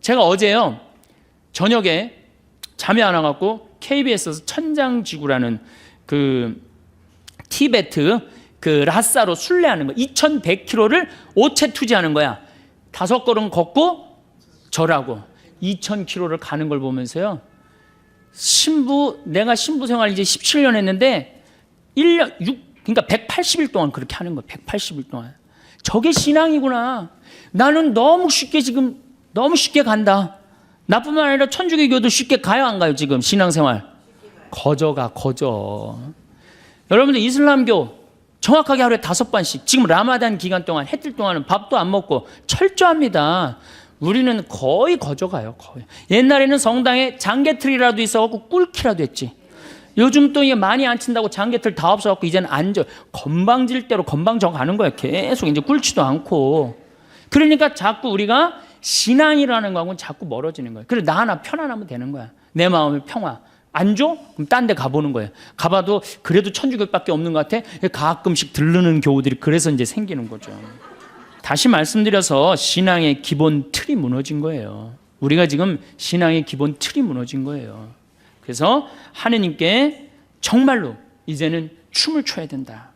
제가 어제요 저녁에 잠이 안 와갖고 KBS에서 천장지구라는 그 티베트 그 라사로 순례하는 거 2100km를 오체 투지하는 거야. 5걸음 걷고 절하고 2000km를 가는 걸 보면서요, 내가 신부 생활 이제 17년 했는데 그러니까 180일 동안 그렇게 하는 거야. 180일 동안. 저게 신앙이구나. 나는 너무 쉽게 간다. 나뿐만 아니라 천주교도 쉽게 가요, 안 가요? 지금 신앙생활 거저. 여러분들 이슬람교 정확하게 하루에 5번씩, 지금 라마단 기간 동안 해뜰 동안은 밥도 안 먹고 철저합니다. 우리는 거의 거저가요. 거의. 옛날에는 성당에 장개틀이라도 있어갖고 꿀키라도 했지. 요즘 또 이게 많이 안 친다고 장개틀 다 없어갖고 이제는 건방질대로 건방져 가는 거야. 계속 이제 꿀지도 않고. 그러니까 자꾸 우리가 신앙이라는 거하고는 자꾸 멀어지는 거예요. 그래, 나 하나 편안하면 되는 거야. 내 마음의 평화. 안 줘? 그럼 딴 데 가보는 거예요. 가봐도 그래도 천주교밖에 없는 것 같아. 가끔씩 들르는 교우들이 그래서 이제 생기는 거죠. 다시 말씀드려서 신앙의 기본 틀이 무너진 거예요. 우리가 지금 신앙의 기본 틀이 무너진 거예요. 그래서 하느님께 정말로 이제는 춤을 춰야 된다.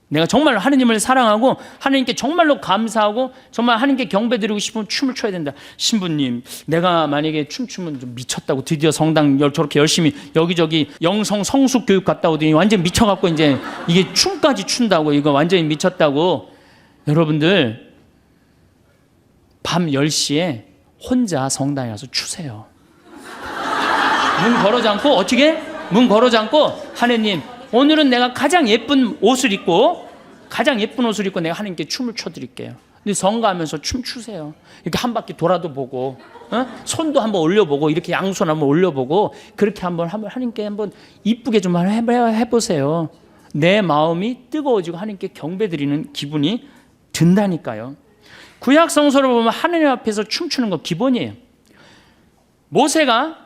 내가 정말로 하느님을 사랑하고 하느님께 정말로 감사하고 정말 하느님께 경배드리고 싶으면 춤을 춰야 된다. 신부님, 내가 만약에 춤추면 좀 미쳤다고, 드디어 성당 저렇게 열심히 여기저기 영성 성숙 교육 갔다 오더니 완전 미쳐갖고 이제 이게 춤까지 춘다고, 이거 완전히 미쳤다고. 여러분들 밤 10시에 혼자 성당에 가서 추세요. 문 걸어 잠고, 어떻게? 문 걸어 잠고, 하느님 오늘은 내가 가장 예쁜 옷을 입고 내가 하느님께 춤을 춰드릴게요. 근데 성 가면서 춤 추세요. 이렇게 한 바퀴 돌아도 보고, 손도 한번 올려보고, 이렇게 양손 한번 올려보고, 그렇게 한번 하느님께 한번 이쁘게 좀 해보세요. 내 마음이 뜨거워지고 하느님께 경배드리는 기분이 든다니까요. 구약 성서를 보면 하느님 앞에서 춤추는 거 기본이에요. 모세가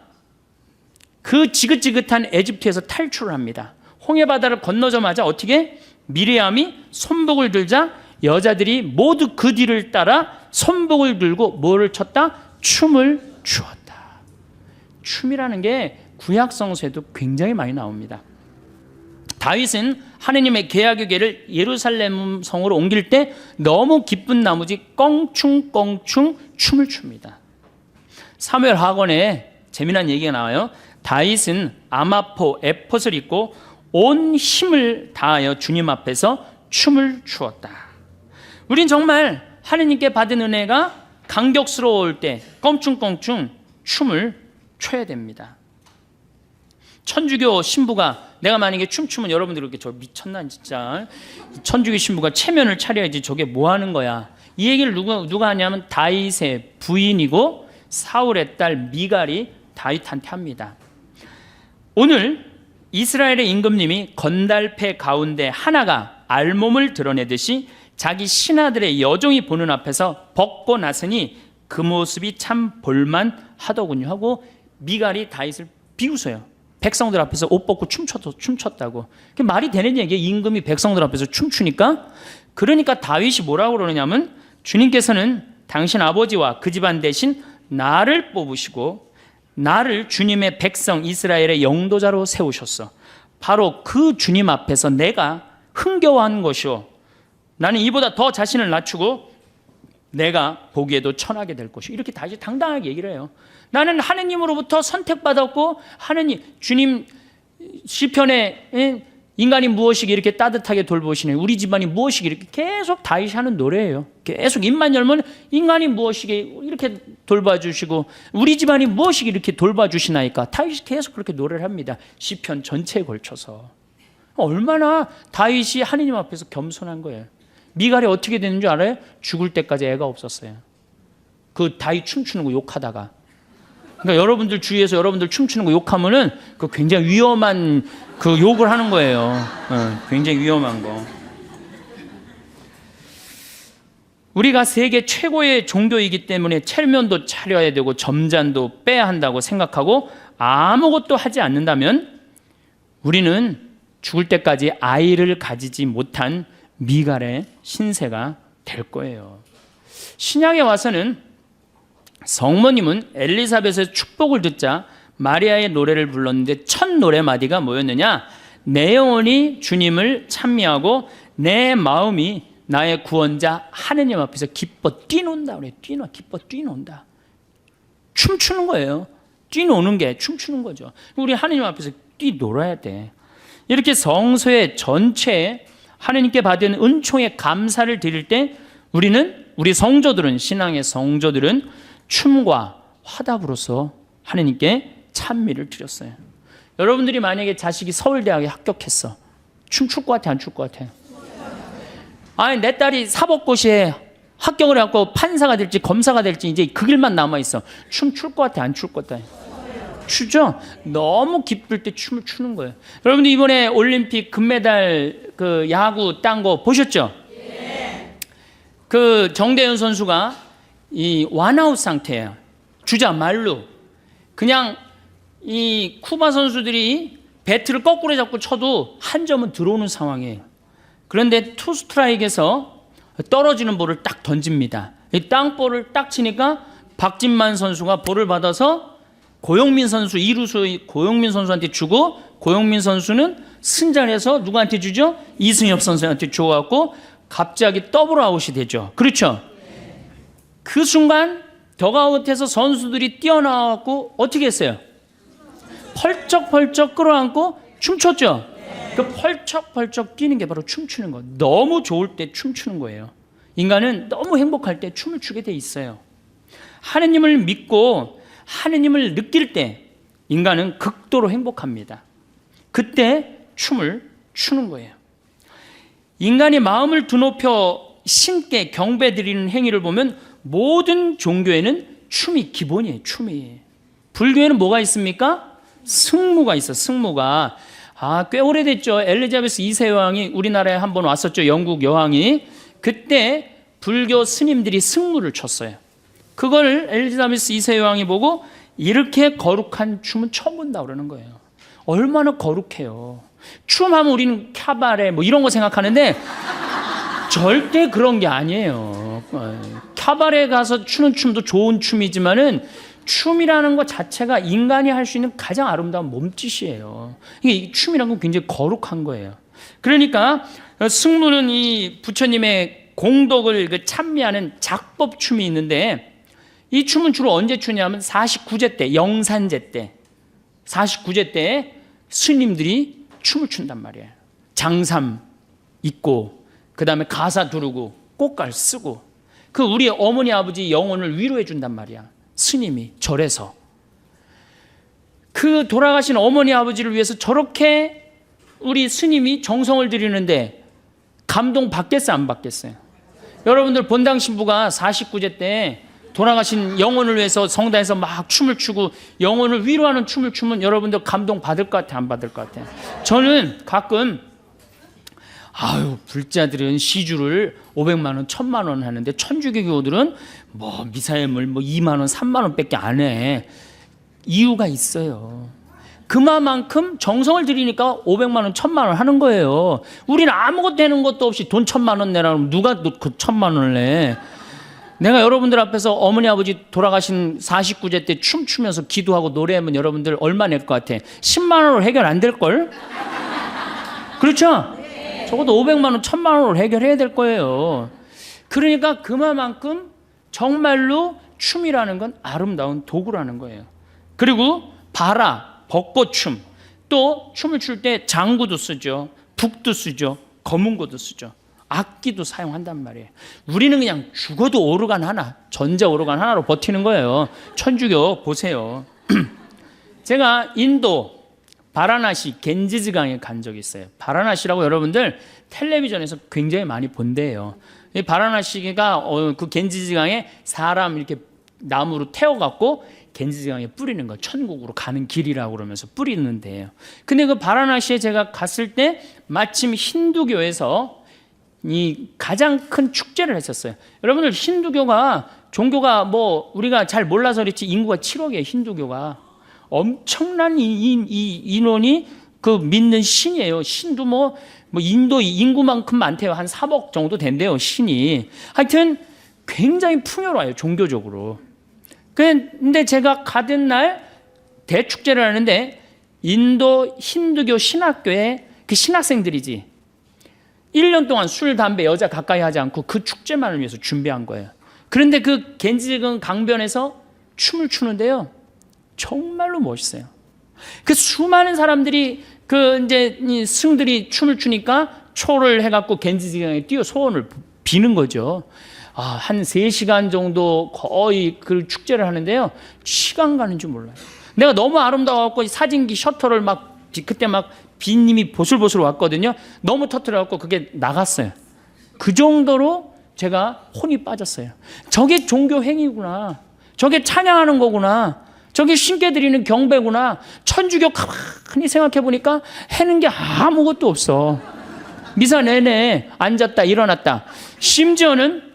그 지긋지긋한 에집트에서 탈출을 합니다. 홍해바다를 건너자마자 어떻게? 미리암이 손복을 들자 여자들이 모두 그 뒤를 따라 손복을 들고 뭐를 췄다? 춤을 추었다. 춤이라는 게 구약 성서에도 굉장히 많이 나옵니다. 다윗은 하느님의 계약의 궤를 예루살렘 성으로 옮길 때 너무 기쁜 나머지 껑충껑충 춤을 춥니다. 사무엘 하건에 재미난 얘기가 나와요. 다윗은 아마포 에폿을 입고 온 힘을 다하여 주님 앞에서 춤을 추었다. 우린 정말 하느님께 받은 은혜가 감격스러울 때 껑충껑충 춤을 춰야 됩니다. 천주교 신부가 내가 만약에 춤추면 여러분들 이렇게 저 미쳤나 진짜, 천주교 신부가 체면을 차려야지 저게 뭐 하는 거야. 이 얘기를 누가 하냐면 다윗의 부인이고 사울의 딸 미갈이 다윗한테 합니다. 오늘 이스라엘의 임금님이 건달패 가운데 하나가 알몸을 드러내듯이 자기 신하들의 여종이 보는 앞에서 벗고 나서니 그 모습이 참 볼만하더군요 하고 미갈이 다윗을 비웃어요. 백성들 앞에서 옷 벗고 춤췄다고. 그게 말이 되는 얘기예요. 임금이 백성들 앞에서 춤추니까. 그러니까 다윗이 뭐라고 그러냐면, 주님께서는 당신 아버지와 그 집안 대신 나를 뽑으시고 나를 주님의 백성 이스라엘의 영도자로 세우셨어. 바로 그 주님 앞에서 내가 흥겨워하는 것이요, 나는 이보다 더 자신을 낮추고 내가 보기에도 천하게 될 것이요. 이렇게 다시 당당하게 얘기를 해요. 나는 하느님으로부터 선택받았고, 하느님 주님 시편에 인간이 무엇이기 이렇게 따뜻하게 돌보시네, 우리 집안이 무엇이기 이렇게 계속 다윗이 하는 노래예요. 계속 입만 열면 인간이 무엇이기 이렇게 돌봐주시고 우리 집안이 무엇이기 이렇게 돌봐주시나이까. 다윗이 계속 그렇게 노래를 합니다. 시편 전체에 걸쳐서. 얼마나 다윗이 하느님 앞에서 겸손한 거예요. 미갈이 어떻게 되는 줄 알아요? 죽을 때까지 애가 없었어요. 그 다윗 춤추는 거 욕하다가. 그러니까 여러분들 주위에서 여러분들 춤추는 거 욕하면은 그 굉장히 위험한 그 욕을 하는 거예요. 굉장히 위험한 거. 우리가 세계 최고의 종교이기 때문에 체면도 차려야 되고 점잔도 빼야 한다고 생각하고 아무것도 하지 않는다면 우리는 죽을 때까지 아이를 가지지 못한 미갈의 신세가 될 거예요. 신약에 와서는 성모님은 엘리사벳의 축복을 듣자 마리아의 노래를 불렀는데 첫 노래 마디가 뭐였느냐? 내 영혼이 주님을 찬미하고 내 마음이 나의 구원자 하느님 앞에서 기뻐 뛰논다 그래. 기뻐 뛰논다. 춤추는 거예요. 뛰노는 게 춤추는 거죠. 우리 하느님 앞에서 뛰놀아야 돼. 이렇게 성소의 전체에 하느님께 받은 은총에 감사를 드릴 때 우리 성도들은, 신앙의 성도들은 춤과 화답으로서 하느님께 찬미를 드렸어요. 여러분들이 만약에 자식이 서울대학에 합격했어. 춤출 것 같아, 안 출 것 같아? 아니, 내 딸이 사법고시에 합격을 해갖고 판사가 될지 검사가 될지 이제 그 길만 남아있어. 춤출 것 같아, 안 출 것 같아? 추죠? 너무 기쁠 때 춤을 추는 거예요. 여러분들 이번에 올림픽 금메달 그 야구 딴 거 보셨죠? 네. 그 정대현 선수가 이 완아웃 상태예요. 주자 말루. 그냥 이 쿠바 선수들이 배트를 거꾸로 잡고 쳐도 한 점은 들어오는 상황이에요. 그런데 투 스트라이크에서 떨어지는 볼을 딱 던집니다. 이 땅볼을 딱 치니까 박진만 선수가 볼을 받아서 고용민 선수, 이루수 고용민 선수한테 주고, 고용민 선수는 승자해서 누구한테 주죠? 이승엽 선수한테 줘갖고 갑자기 더블 아웃이 되죠. 그렇죠? 그 순간 덕아웃에서 선수들이 뛰어나와갖고 어떻게 했어요? 펄쩍펄쩍 끌어안고 춤췄죠? 그 펄쩍펄쩍 뛰는 게 바로 춤추는 거. 너무 좋을 때 춤추는 거예요. 인간은 너무 행복할 때 춤을 추게 돼 있어요. 하느님을 믿고 하느님을 느낄 때 인간은 극도로 행복합니다. 그때 춤을 추는 거예요. 인간이 마음을 드높여 신께 경배드리는 행위를 보면 모든 종교에는 춤이 기본이에요. 춤이. 불교에는 뭐가 있습니까? 승무가 있어. 승무가. 꽤 오래됐죠. 엘리자베스 2세 여왕이 우리나라에 한번 왔었죠. 영국 여왕이. 그때 불교 스님들이 승무를 췄어요. 그걸 엘리자베스 2세 여왕이 보고 이렇게 거룩한 춤은 처음 본다 그러는 거예요. 얼마나 거룩해요. 춤하면 우리는 캬바레 뭐 이런 거 생각하는데 절대 그런 게 아니에요. 캬바레 가서 추는 춤도 좋은 춤이지만은 춤이라는 것 자체가 인간이 할 수 있는 가장 아름다운 몸짓이에요. 이게 춤이라는 건 굉장히 거룩한 거예요. 그러니까 승무는 이 부처님의 공덕을 찬미하는 작법춤이 있는데 이 춤은 주로 언제 추냐면 49제 때, 영산제 때, 49제 때 스님들이 춤을 춘단 말이에요. 장삼 입고 그 다음에 가사 두르고 꽃갈 쓰고 그 우리 어머니 아버지 영혼을 위로해 준단 말이야. 스님이 절에서 그 돌아가신 어머니 아버지를 위해서 저렇게 우리 스님이 정성을 들이는데 감동 받겠어요, 안 받겠어요? 여러분들 본당 신부가 49제 때 돌아가신 영혼을 위해서 성당에서 막 춤을 추고 영혼을 위로하는 춤을 추면 여러분들 감동 받을 것 같아요, 안 받을 것 같아요? 저는 가끔 불자들은 시주를 500만 원, 1000만 원 하는데 천주교교들은 뭐 미사예물 뭐 2만 원, 3만 원밖에 안 해. 이유가 있어요. 그만큼 정성을 들이니까 500만 원, 1000만 원 하는 거예요. 우리는 아무것도 되는 것도 없이 돈 1000만 원 내라면 누가 그 1000만 원을 내? 내가 여러분들 앞에서 어머니 아버지 돌아가신 49제 때 춤추면서 기도하고 노래하면 여러분들 얼마 낼 것 같아? 10만 원으로 해결 안 될걸? 그렇죠? 적어도 500만 원, 1000만 원으로 해결해야 될 거예요. 그러니까 그만큼 정말로 춤이라는 건 아름다운 도구라는 거예요. 그리고 바라, 벚꽃춤, 또 춤을 출 때 장구도 쓰죠. 북도 쓰죠. 검은고도 쓰죠. 악기도 사용한단 말이에요. 우리는 그냥 죽어도 오르간 하나, 전자 오르간 하나로 버티는 거예요. 천주교 보세요. 제가 인도 바라나시 겐지즈강에 간 적이 있어요. 바라나시라고 여러분들 텔레비전에서 굉장히 많이 본대요. 이 바라나시가 그 겐지즈강에 사람 이렇게 나무로 태워갖고 겐지즈강에 뿌리는 거, 천국으로 가는 길이라고 그러면서 뿌리는 데예요. 근데 그 바라나시에 제가 갔을 때 마침 힌두교에서 이 가장 큰 축제를 했었어요. 여러분들 힌두교가 종교가 뭐 우리가 잘 몰라서 그렇지 인구가 7억이에요. 힌두교가 엄청난 인원이 그 믿는 신이에요. 신도 뭐 인도 인구만큼 많대요. 한 3억 정도 된대요. 신이. 하여튼 굉장히 풍요로워요. 종교적으로. 근데 제가 가던 날 대축제를 하는데 인도 힌두교 신학교에 그 신학생들이지 1년 동안 술, 담배, 여자 가까이 하지 않고 그 축제만을 위해서 준비한 거예요. 그런데 그 겐지금 강변에서 춤을 추는데요. 정말로 멋있어요. 그 수많은 사람들이 그 이제 스승들이 춤을 추니까 초를 해갖고 겐지강에 뛰어 소원을 비는 거죠. 한 3시간 정도 거의 그 축제를 하는데요. 시간 가는 줄 몰라요. 내가 너무 아름다워갖고 사진기 셔터를 막 그때 막 비님이 보슬보슬 왔거든요. 너무 터뜨려갖고 그게 나갔어요. 그 정도로 제가 혼이 빠졌어요. 저게 종교 행위구나. 저게 찬양하는 거구나. 저게 신께 드리는 경배구나. 천주교 가만히 생각해 보니까 해는 게 아무것도 없어. 미사 내내 앉았다 일어났다. 심지어는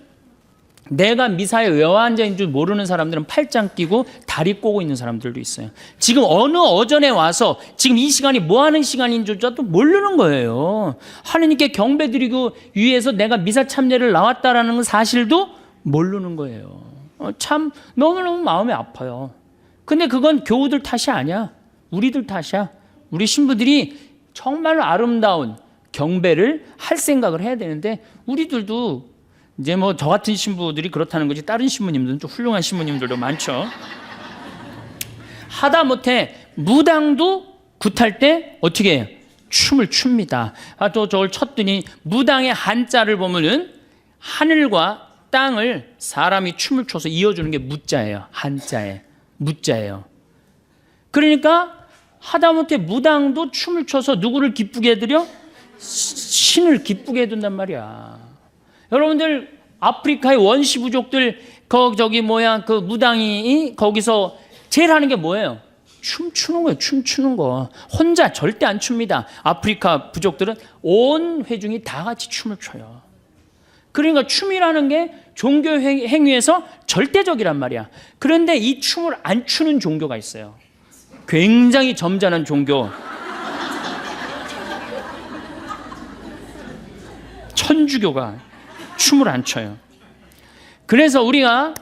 내가 미사에 왜 앉아있는 줄 모르는 사람들은 팔짱 끼고 다리 꼬고 있는 사람들도 있어요. 지금 어느 어전에 와서 지금 이 시간이 뭐 하는 시간인 줄도 모르는 거예요. 하느님께 경배드리고 위해서 내가 미사 참례를 나왔다라는 사실도 모르는 거예요. 참 너무너무 마음이 아파요. 근데 그건 교우들 탓이 아니야. 우리들 탓이야. 우리 신부들이 정말 아름다운 경배를 할 생각을 해야 되는데 우리들도 이제 뭐 저 같은 신부들이 그렇다는 거지 다른 신부님들은 좀 훌륭한 신부님들도 많죠. 하다못해 무당도 굿할 때 어떻게 해요? 춤을 춥니다. 또 저걸 쳤더니 무당의 한자를 보면은 하늘과 땅을 사람이 춤을 춰서 이어주는 게 무자예요. 한자에 무자예요. 그러니까 하다못해 무당도 춤을 춰서 누구를 기쁘게 해드려? 신을 기쁘게 해둔단 말이야. 여러분들 아프리카의 원시 부족들 그 무당이 거기서 제일 하는 게 뭐예요? 춤추는 거예요. 춤추는 거. 혼자 절대 안 춥니다. 아프리카 부족들은 온 회중이 다 같이 춤을 춰요. 그러니까 춤이라는 게 종교 행위에서 절대적이란 말이야. 그런데 이 춤을 안 추는 종교가 있어요. 굉장히 점잖은 종교. 천주교가 춤을 안 춰요. 그래서 우리가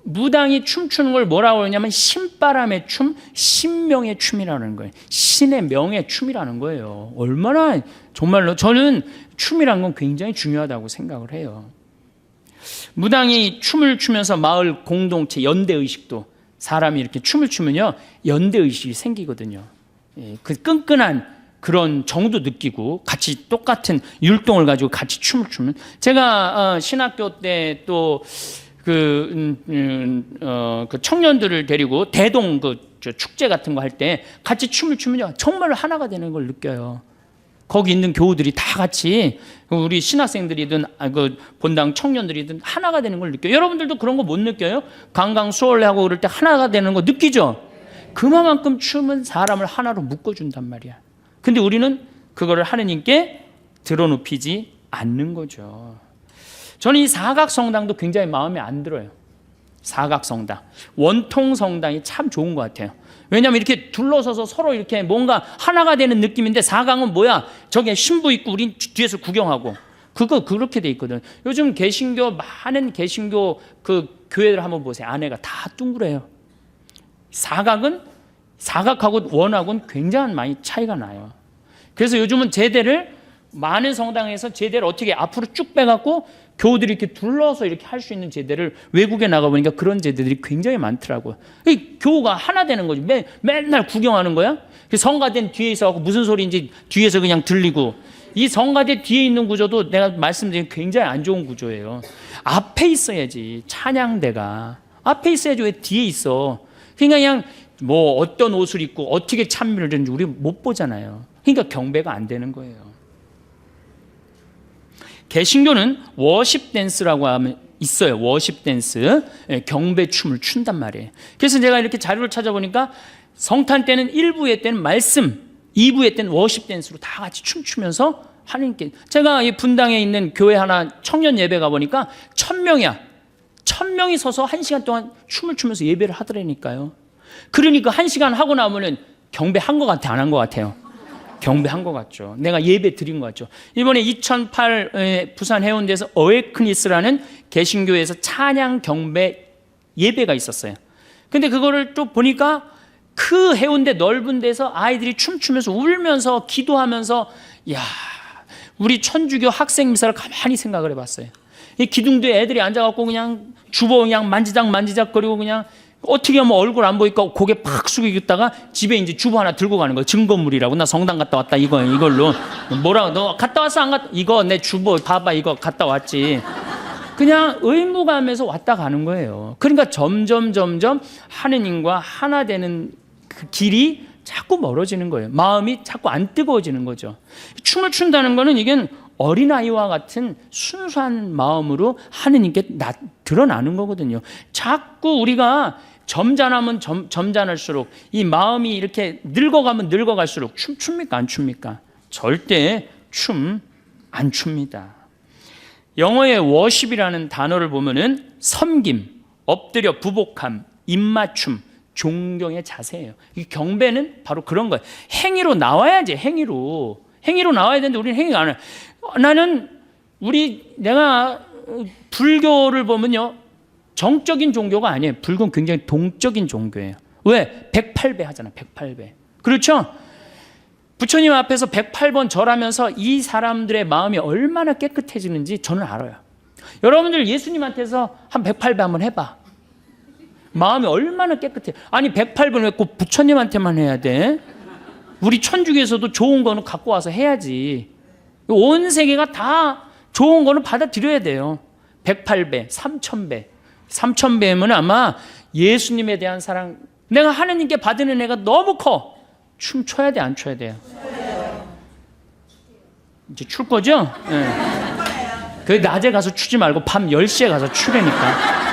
무당이 춤추는 걸 뭐라고 하냐면 신바람의 춤, 신명의 춤이라는 거예요. 신의 명의 춤이라는 거예요. 얼마나 정말로 저는 춤이란 건 굉장히 중요하다고 생각을 해요. 무당이 춤을 추면서 마을 공동체 연대의식도 사람이 이렇게 춤을 추면요 연대의식이 생기거든요. 그 끈끈한 그런 정도 느끼고 같이 똑같은 율동을 가지고 같이 춤을 추면 제가 신학교 때 또 그 청년들을 데리고 대동 축제 같은 거 할 때 같이 춤을 추면요 정말 하나가 되는 걸 느껴요. 거기 있는 교우들이 다 같이 우리 신학생들이든 그 본당 청년들이든 하나가 되는 걸 느껴요. 여러분들도 그런 거 못 느껴요? 강강 수월래하고 그럴 때 하나가 되는 거 느끼죠? 그만큼 춤은 사람을 하나로 묶어준단 말이야. 근데 우리는 그거를 하느님께 드러눕히지 않는 거죠. 저는 이 사각성당도 굉장히 마음에 안 들어요. 사각성당. 원통성당이 참 좋은 것 같아요. 왜냐하면 이렇게 둘러서서 서로 이렇게 뭔가 하나가 되는 느낌인데 사각은 뭐야? 저게 신부 있고 우린 뒤에서 구경하고 그거 그렇게 돼 있거든. 요즘 많은 개신교 그 교회들 한번 보세요. 안에가 다 둥그래요. 사각하고 원하고는 굉장히 많이 차이가 나요. 그래서 요즘은 제대를 많은 성당에서 제대를 어떻게 앞으로 쭉 빼갖고 교우들이 이렇게 둘러서 이렇게 할 수 있는 제대를 외국에 나가보니까 그런 제대들이 굉장히 많더라고요. 교우가 하나 되는 거지. 맨날 구경하는 거야? 성가대 뒤에 있어갖고 무슨 소리인지 뒤에서 그냥 들리고 이 성가대 뒤에 있는 구조도 내가 말씀드린 굉장히 안 좋은 구조예요. 앞에 있어야지 찬양대가 앞에 있어야지 왜 뒤에 있어? 그냥 뭐 어떤 옷을 입고 어떻게 찬미를 드는지 우리 못 보잖아요. 그러니까 경배가 안 되는 거예요. 개신교는 워십 댄스라고 하면 있어요. 워십 댄스, 경배 춤을 춘단 말이에요. 그래서 제가 이렇게 자료를 찾아보니까 성탄 때는 1부의 때는 말씀, 2부의 때는 워십 댄스로 다 같이 춤추면서 하나님께 제가 이 분당에 있는 교회 하나 청년 예배 가보니까 1000명이야. 1000명이 서서 1시간 동안 춤을 추면서 예배를 하더라니까요. 그러니까 1시간 하고 나면은 경배한 것 같아, 안 한 것 같아요? 경배한 것 같죠. 내가 예배 드린 것 같죠. 이번에 2008 부산 해운대에서 어웨크니스라는 개신교에서 찬양 경배 예배가 있었어요. 근데 그거를 또 보니까 그 해운대 넓은 데서 아이들이 춤추면서 울면서 기도하면서, 야, 우리 천주교 학생 미사를 가만히 생각을 해봤어요. 이 기둥도에 애들이 앉아갖고 그냥 주보 그냥 만지작거리고 그냥 어떻게 하면 얼굴 안 보이니까 고개 팍 숙이고 있다가 집에 이제 주보 하나 들고 가는 거예요. 증거물이라고. 나 성당 갔다 왔다 이걸로. 뭐라고, 너 갔다 왔어 안 갔다? 이거 내 주보 봐봐, 이거 갔다 왔지. 그냥 의무감에서 왔다 가는 거예요. 그러니까 점점 하느님과 하나 되는 그 길이 자꾸 멀어지는 거예요. 마음이 자꾸 안 뜨거워지는 거죠. 춤을 춘다는 거는 이게 어린아이와 같은 순수한 마음으로 하느님께 드러나는 거거든요. 자꾸 우리가 점잖으면 점잖을수록 이 마음이 이렇게 늙어가면 늙어갈수록 춥니까 안 춥니까? 절대 춤 안 춥니다. 영어의 워십이라는 단어를 보면은 섬김, 엎드려 부복함, 입맞춤, 존경의 자세예요. 이 경배는 바로 그런 거예요. 행위로 나와야지. 행위로 나와야 되는데 우리는 행위가 안 해요. 나는 내가 불교를 보면요, 정적인 종교가 아니에요. 불교는 굉장히 동적인 종교예요. 왜? 108배 하잖아. 108배. 그렇죠? 부처님 앞에서 108번 절하면서 이 사람들의 마음이 얼마나 깨끗해지는지 저는 알아요. 여러분들 예수님한테서 한 108배 한번 해봐. 마음이 얼마나 깨끗해. 아니 108번 왜 꼭 부처님한테만 해야 돼? 우리 천주교에서도 좋은 거는 갖고 와서 해야지. 온 세계가 다 좋은 거는 받아들여야 돼요. 108배, 3000배. 3000배면 아마 예수님에 대한 사랑, 내가 하느님께 받은 은혜가 너무 커. 춤춰야 돼, 안 춰야 돼요? 이제 출 거죠? 네. 그 낮에 가서 추지 말고 밤 10시에 가서 추려니까.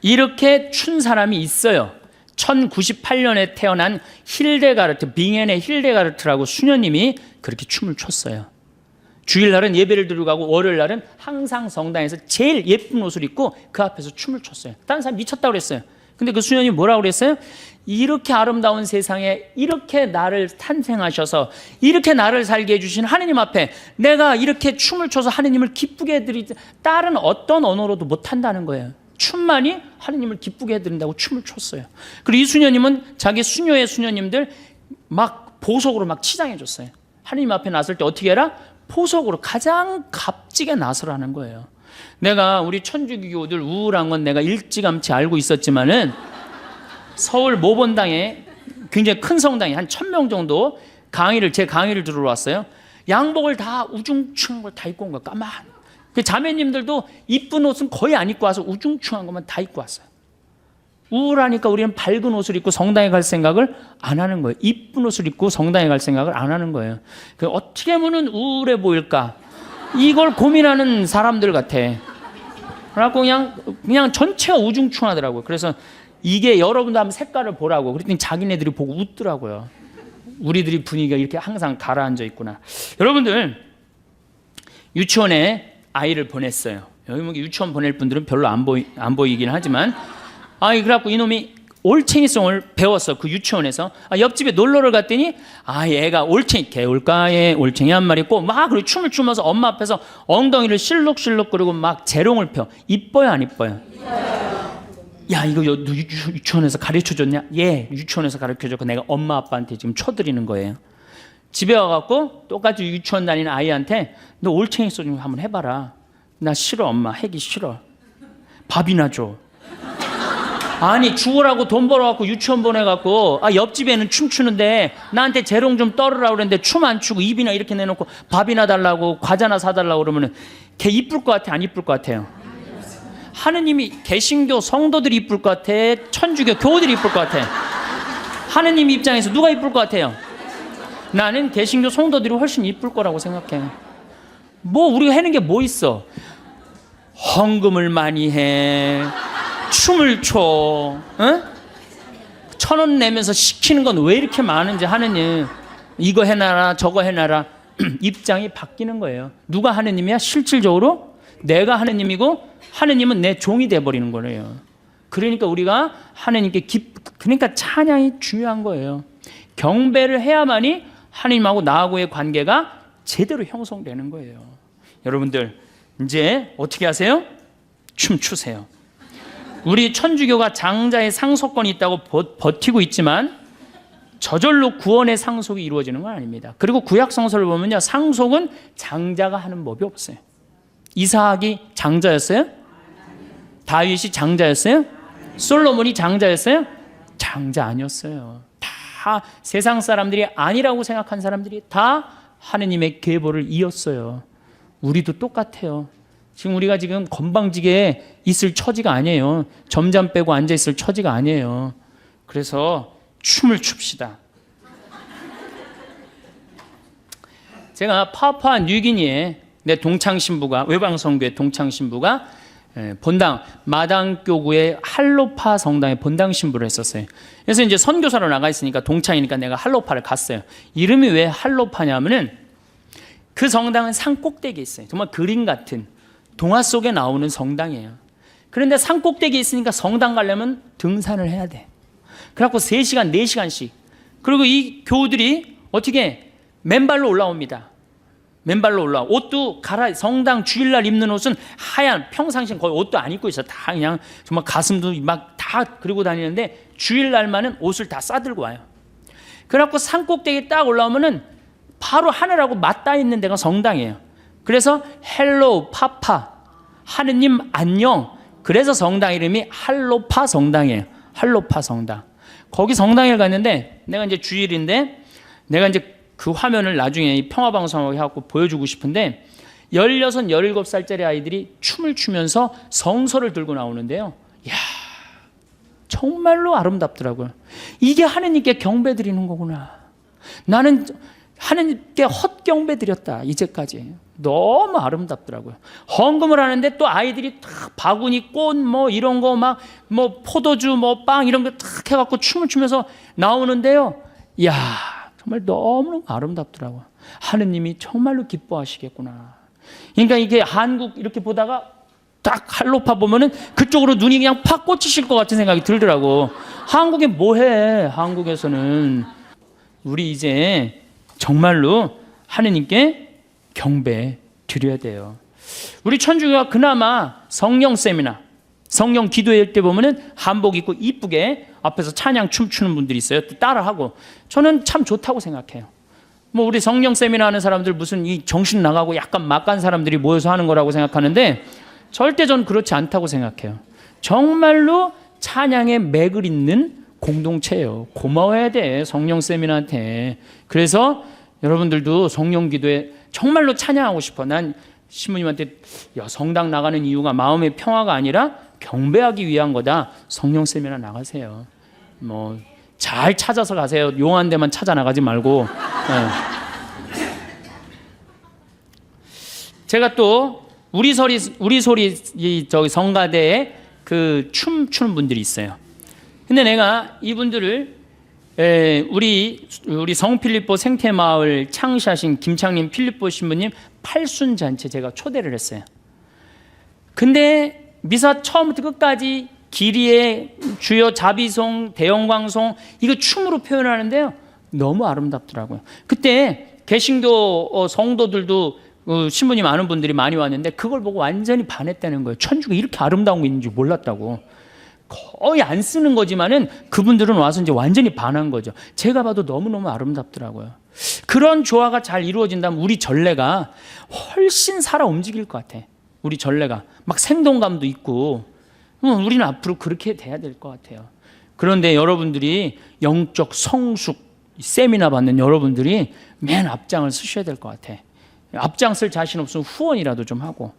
이렇게 춘 사람이 있어요. 1098년에 태어난 힐데가르트, 빙엔의 힐데가르트라고 수녀님이 그렇게 춤을 췄어요. 주일날은 예배를 드리고 가고 월요일날은 항상 성당에서 제일 예쁜 옷을 입고 그 앞에서 춤을 췄어요. 다른 사람 미쳤다고 그랬어요. 근데 그 수녀님이 뭐라고 그랬어요? 이렇게 아름다운 세상에 이렇게 나를 탄생하셔서 이렇게 나를 살게 해주신 하느님 앞에 내가 이렇게 춤을 춰서 하느님을 기쁘게 해드리지, 다른 어떤 언어로도 못한다는 거예요. 춤만이 하느님을 기쁘게 해드린다고 춤을 췄어요. 그리고 이 수녀님은 자기 수녀의 수녀님들 막 보석으로 막 치장해줬어요. 하느님 앞에 나설 때 어떻게 해라? 보석으로 가장 값지게 나서라는 거예요. 내가 우리 천주교들 우울한 건 내가 일찌감치 알고 있었지만은 서울 모본당에 굉장히 큰 성당에 한 1000명 정도 제 강의를 들으러 왔어요. 양복을 다 우중충한 걸 다 입고 온 거야. 까만. 그 자매님들도 이쁜 옷은 거의 안 입고 와서 우중충한 것만 다 입고 왔어요. 우울하니까 우리는 밝은 옷을 입고 성당에 갈 생각을 안 하는 거예요. 이쁜 옷을 입고 성당에 갈 생각을 안 하는 거예요. 어떻게 하면 우울해 보일까? 이걸 고민하는 사람들 같아. 그래갖고 그냥 전체가 우중충하더라고요. 그래서 이게 여러분도 한번 색깔을 보라고. 그랬더니 자기네들이 보고 웃더라고요. 우리들이 분위기가 이렇게 항상 가라앉아 있구나. 여러분들 유치원에 아이를 보냈어요. 여기 뭐 유치원 보낼 분들은 별로 안 보이긴 하지만, 그래갖고 이놈이 올챙이송을 배웠어. 그 유치원에서. 옆집에 놀러를 갔더니 얘가 개울가에 올챙이 한 마리 있고 막 그리고 춤을 추면서 엄마 앞에서 엉덩이를 실룩실룩 그리고 막 재롱을 펴. 이뻐요 안 이뻐요? 야, 이거 유치원에서 가르쳐줬냐? 예, 유치원에서 가르쳐줬고 내가 엄마 아빠한테 지금 쳐드리는 거예요. 집에 와갖고 똑같이 유치원 다니는 아이한테 너 올챙이 소 좀 한번 해봐라. 나 싫어, 엄마. 하기 싫어. 밥이나 줘. 아니, 죽으라고 돈 벌어갖고 유치원 보내갖고 옆집에는 춤추는데 나한테 재롱 좀 떨으라고 그랬는데 춤 안 추고 입이나 이렇게 내놓고 밥이나 달라고 과자나 사달라고 그러면은 걔 이쁠 것 같아 안 이쁠 것 같아요? 하느님이 개신교 성도들이 이쁠 것 같아? 천주교 교우들이 이쁠 것 같아? 하느님 입장에서 누가 이쁠 것 같아요? 나는 개신교 성도들이 훨씬 이쁠 거라고 생각해. 뭐 우리가 하는 게 뭐 있어? 헌금을 많이 해, 춤을 춰, 응? 1000원 내면서 시키는 건 왜 이렇게 많은지 하느님 이거 해놔라 저거 해놔라. 입장이 바뀌는 거예요. 누가 하느님이야? 실질적으로 내가 하느님이고 하느님은 내 종이 돼버리는 거예요. 그러니까 우리가 하느님께 그러니까 찬양이 중요한 거예요. 경배를 해야만이 하느님하고 나하고의 관계가 제대로 형성되는 거예요. 여러분들 이제 어떻게 하세요? 춤추세요. 우리 천주교가 장자의 상속권이 있다고 버티고 있지만 저절로 구원의 상속이 이루어지는 건 아닙니다. 그리고 구약 성서를 보면요, 상속은 장자가 하는 법이 없어요. 이삭이 장자였어요? 다윗이 장자였어요? 솔로몬이 장자였어요? 장자 아니었어요. 다 세상 사람들이 아니라고 생각한 사람들이 다 하느님의 계보를 이었어요. 우리도 똑같아요. 지금 우리가 지금 건방지게 있을 처지가 아니에요. 점잠 빼고 앉아 있을 처지가 아니에요. 그래서 춤을 춥시다. 제가 파푸아 뉴기니에 내 동창신부가, 외방성교회 동창신부가 본당 마당교구의 할로파 성당에 본당 신부를 했었어요. 그래서 이제 선교사로 나가 있으니까 동창이니까 내가 할로파를 갔어요. 이름이 왜 할로파냐면은 그 성당은 산 꼭대기에 있어요. 정말 그림 같은 동화 속에 나오는 성당이에요. 그런데 산 꼭대기에 있으니까 성당 가려면 등산을 해야 돼. 그래갖고 3시간, 4시간씩. 그리고 이 교우들이 어떻게 맨발로 올라옵니다. 맨발로 올라와. 옷도 성당 주일날 입는 옷은 하얀, 평상시엔 거의 옷도 안 입고 있어. 다 그냥 정말 가슴도 막 다 그리고 다니는데 주일날만은 옷을 다 싸들고 와요. 그래갖고 산 꼭대기에 딱 올라오면은 바로 하늘하고 맞닿아 있는 데가 성당이에요. 그래서 헬로 파파, 하느님 안녕. 그래서 성당 이름이 할로파 성당이에요. 할로파 성당. 거기 성당에 갔는데 내가 이제 주일인데 내가 이제 그 화면을 나중에 이 평화방송하고 해갖고 보여주고 싶은데 16, 17살짜리 아이들이 춤을 추면서 성서를 들고 나오는데요. 이야, 정말로 아름답더라고요. 이게 하느님께 경배 드리는 거구나. 나는 하느님께 헛경배 드렸다, 이제까지. 너무 아름답더라고요. 헌금을 하는데 또 아이들이 탁 바구니, 꽃, 뭐 이런 거 막, 뭐 포도주, 뭐 빵 이런 거 탁 해갖고 춤을 추면서 나오는데요. 이야, 정말 너무너무 아름답더라고요. 하느님이 정말로 기뻐하시겠구나. 그러니까 이게 한국 이렇게 보다가 딱 할로파 보면은 그쪽으로 눈이 그냥 팍 꽂히실 것 같은 생각이 들더라고. 한국에 뭐해? 한국에서는. 우리 이제 정말로 하느님께 경배 드려야 돼요. 우리 천주교가 그나마 성령 세미나, 성령 기도회 때 보면은 한복 입고 이쁘게 앞에서 찬양 춤추는 분들이 있어요. 또 따라하고. 저는 참 좋다고 생각해요. 뭐 우리 성령 세미나 하는 사람들 무슨 이 정신 나가고 약간 막간 사람들이 모여서 하는 거라고 생각하는데 절대 전 그렇지 않다고 생각해요. 정말로 찬양의 맥을 잇는 공동체예요. 고마워야 돼, 성령 세미나한테. 그래서 여러분들도 성령 기도에 정말로 찬양하고 싶어. 난 신부님한테 성당 나가는 이유가 마음의 평화가 아니라 경배하기 위한 거다. 성령 세미나 나가세요. 뭐 잘 찾아서 가세요. 용한 데만 찾아 나가지 말고. 네. 제가 또 우리 소리 저기 성가대에 그 춤추는 분들이 있어요. 근데 내가 이분들을 우리 성필리포 생태마을 창시하신 김창림 필리포 신부님 팔순잔치 제가 초대를 했어요. 근데 미사 처음부터 끝까지 기리에 주여 자비송, 대영광송 이거 춤으로 표현하는데요. 너무 아름답더라고요. 그때 개신교 성도들도 신부님 아는 분들이 많이 왔는데 그걸 보고 완전히 반했다는 거예요. 천주가 이렇게 아름다운 게 있는지 몰랐다고. 거의 안 쓰는 거지만은 그분들은 와서 이제 완전히 반한 거죠. 제가 봐도 너무너무 아름답더라고요. 그런 조화가 잘 이루어진다면 우리 전례가 훨씬 살아 움직일 것 같아. 우리 전례가 막 생동감도 있고 우리는 앞으로 그렇게 돼야 될 것 같아요. 그런데 여러분들이 영적 성숙 세미나 받는 여러분들이 맨 앞장을 쓰셔야 될 것 같아. 앞장 쓸 자신 없으면 후원이라도 좀 하고.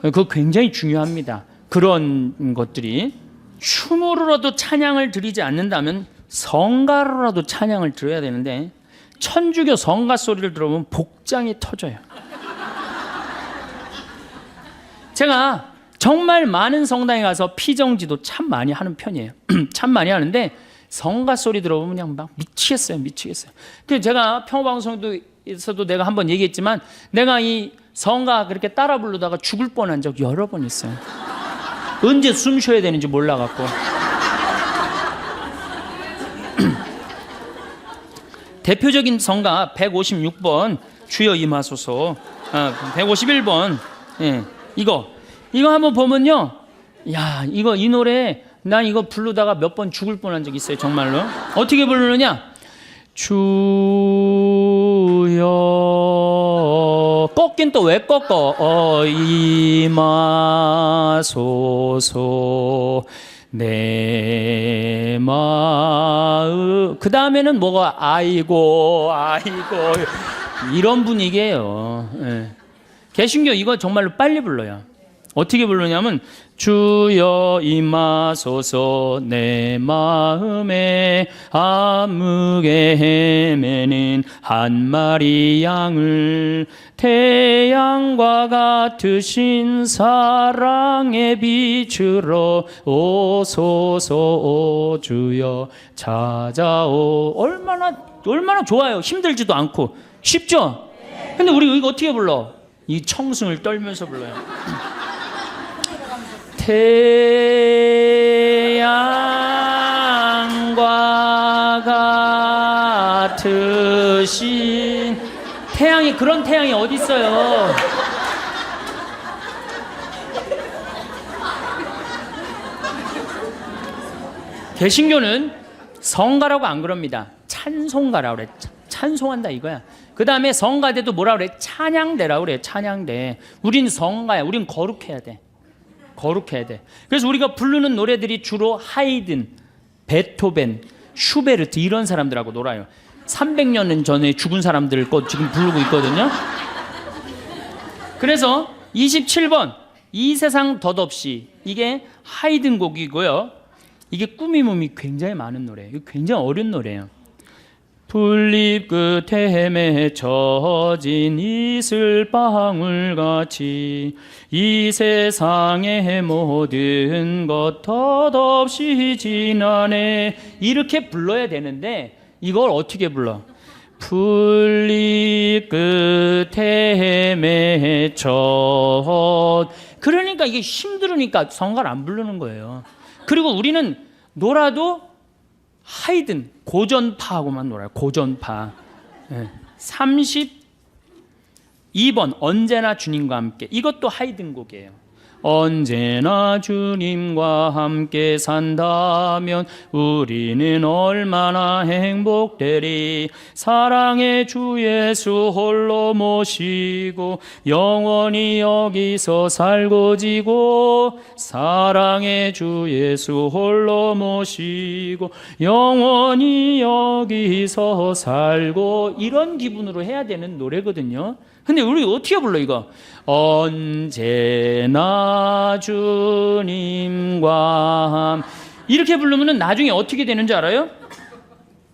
그거 굉장히 중요합니다. 그런 것들이. 춤으로라도 찬양을 드리지 않는다면 성가로라도 찬양을 드려야 되는데 천주교 성가 소리를 들어보면 복장이 터져요. 제가 정말 많은 성당에 가서 피정지도 참 많이 하는 편이에요. 참 많이 하는데 성가 소리 들어보면 그냥 막 미치겠어요. 그래서 제가 평화방송에서도 내가 한번 얘기했지만 내가 이 성가 그렇게 따라 부르다가 죽을 뻔한 적 여러 번 있어요. 언제 숨 쉬어야 되는지 몰라갖고. 대표적인 성가 156번 주여 임하소서, 151번 이거 한번 보면요, 야 이 노래 난 이거 부르다가 몇 번 죽을 뻔한 적 있어요. 정말로. 어떻게 부르느냐? 주여. 꺾긴 또 왜 꺾어? 임하소서 내 마음. 그 다음에는 뭐가 아이고 이런 분위기예요. 예. 개신교 이거 정말로 빨리 불러요. 어떻게 부르냐면 주여 임하소서 내 마음에 암흑에 헤매는 한 마리 양을 태양과 같으신 사랑의 빛으로 오소서 오 주여 찾아오. 얼마나 좋아요. 힘들지도 않고 쉽죠? 근데 우리 이거 어떻게 불러? 이 청승을 떨면서 불러요. 태양과 같으신 태양이 그런 태양이 어디 있어요? 개신교는 성가라고 안 그럽니다. 찬송가라고 그래. 찬송한다 이거야. 그 다음에 성가대도 뭐라 그래? 찬양대라고 그래. 찬양대. 우린 성가야. 우린 거룩해야 돼. 거룩해야 돼. 그래서 우리가 부르는 노래들이 주로 하이든, 베토벤, 슈베르트 이런 사람들하고 놀아요. 300년 전에 죽은 사람들 거 지금 부르고 있거든요. 그래서 27번 이 세상 덧없이 이게 하이든 곡이고요. 이게 꿈이 몸이 굉장히 많은 노래예요. 이거 굉장히 어려운 노래예요. 풀잎 끝에 맺혀진 이슬방울같이 이 세상의 모든 것 덧없이 지나네. 이렇게 불러야 되는데 이걸 어떻게 불러? 풀잎 끝에 맺혀. 그러니까 이게 힘들으니까 성가를 안 부르는 거예요. 그리고 우리는 놀아도 하이든 고전파하고만 놀아요. 고전파. 32번 언제나 주님과 함께. 이것도 하이든 곡이에요. 언제나 주님과 함께 산다면 우리는 얼마나 행복되리. 사랑의 주 예수 홀로 모시고 영원히 여기서 살고 지고. 사랑의 주 예수 홀로 모시고 영원히 여기서 살고. 이런 기분으로 해야 되는 노래거든요. 근데 우리 어떻게 불러 이거? 언제나 주님과 이렇게 부르면 나중에 어떻게 되는 줄 알아요?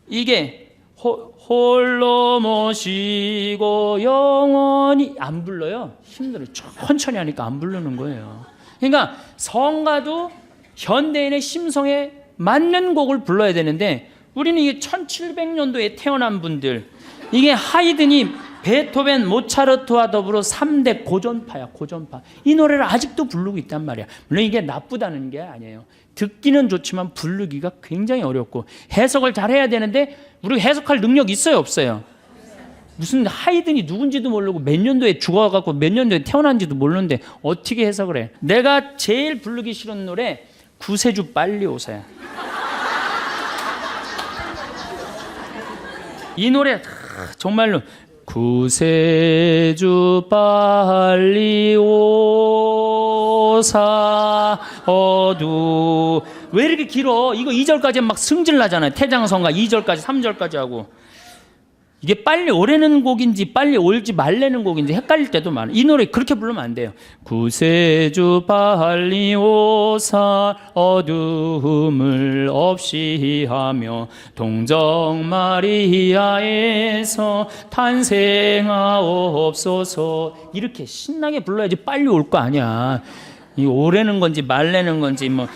이게 홀로 모시고 영원히 안 불러요. 힘들어요. 천천히 하니까 안 부르는 거예요. 그러니까 성가도 현대인의 심성에 맞는 곡을 불러야 되는데 우리는 이게 1700년도에 태어난 분들, 이게 하이든이 베토벤, 모차르트와 더불어 3대 고전파야. 고전파. 이 노래를 아직도 부르고 있단 말이야. 물론 이게 나쁘다는 게 아니에요. 듣기는 좋지만 부르기가 굉장히 어렵고 해석을 잘해야 되는데 우리 해석할 능력 있어요 없어요? 무슨 하이든이 누군지도 모르고 몇 년도에 죽어갖고 몇 년도에 태어난지도 모르는데 어떻게 해석을 해? 내가 제일 부르기 싫은 노래 구세주 빨리 오세요. 이 노래 정말로 구세주 빨리 오사 어두. 왜 이렇게 길어? 이거 2절까지 막 승질 나잖아요. 태장성가 2절까지 3절까지 하고. 이게 빨리 오래는 곡인지 빨리 올지 말래는 곡인지 헷갈릴 때도 많아요. 이 노래 그렇게 부르면 안 돼요. 구세주 빨리 오사 어둠을 없이 하며 동정 마리아에서 탄생하옵소서. 이렇게 신나게 불러야지 빨리 올 거 아니야. 이 오래는 건지 말래는 건지 뭐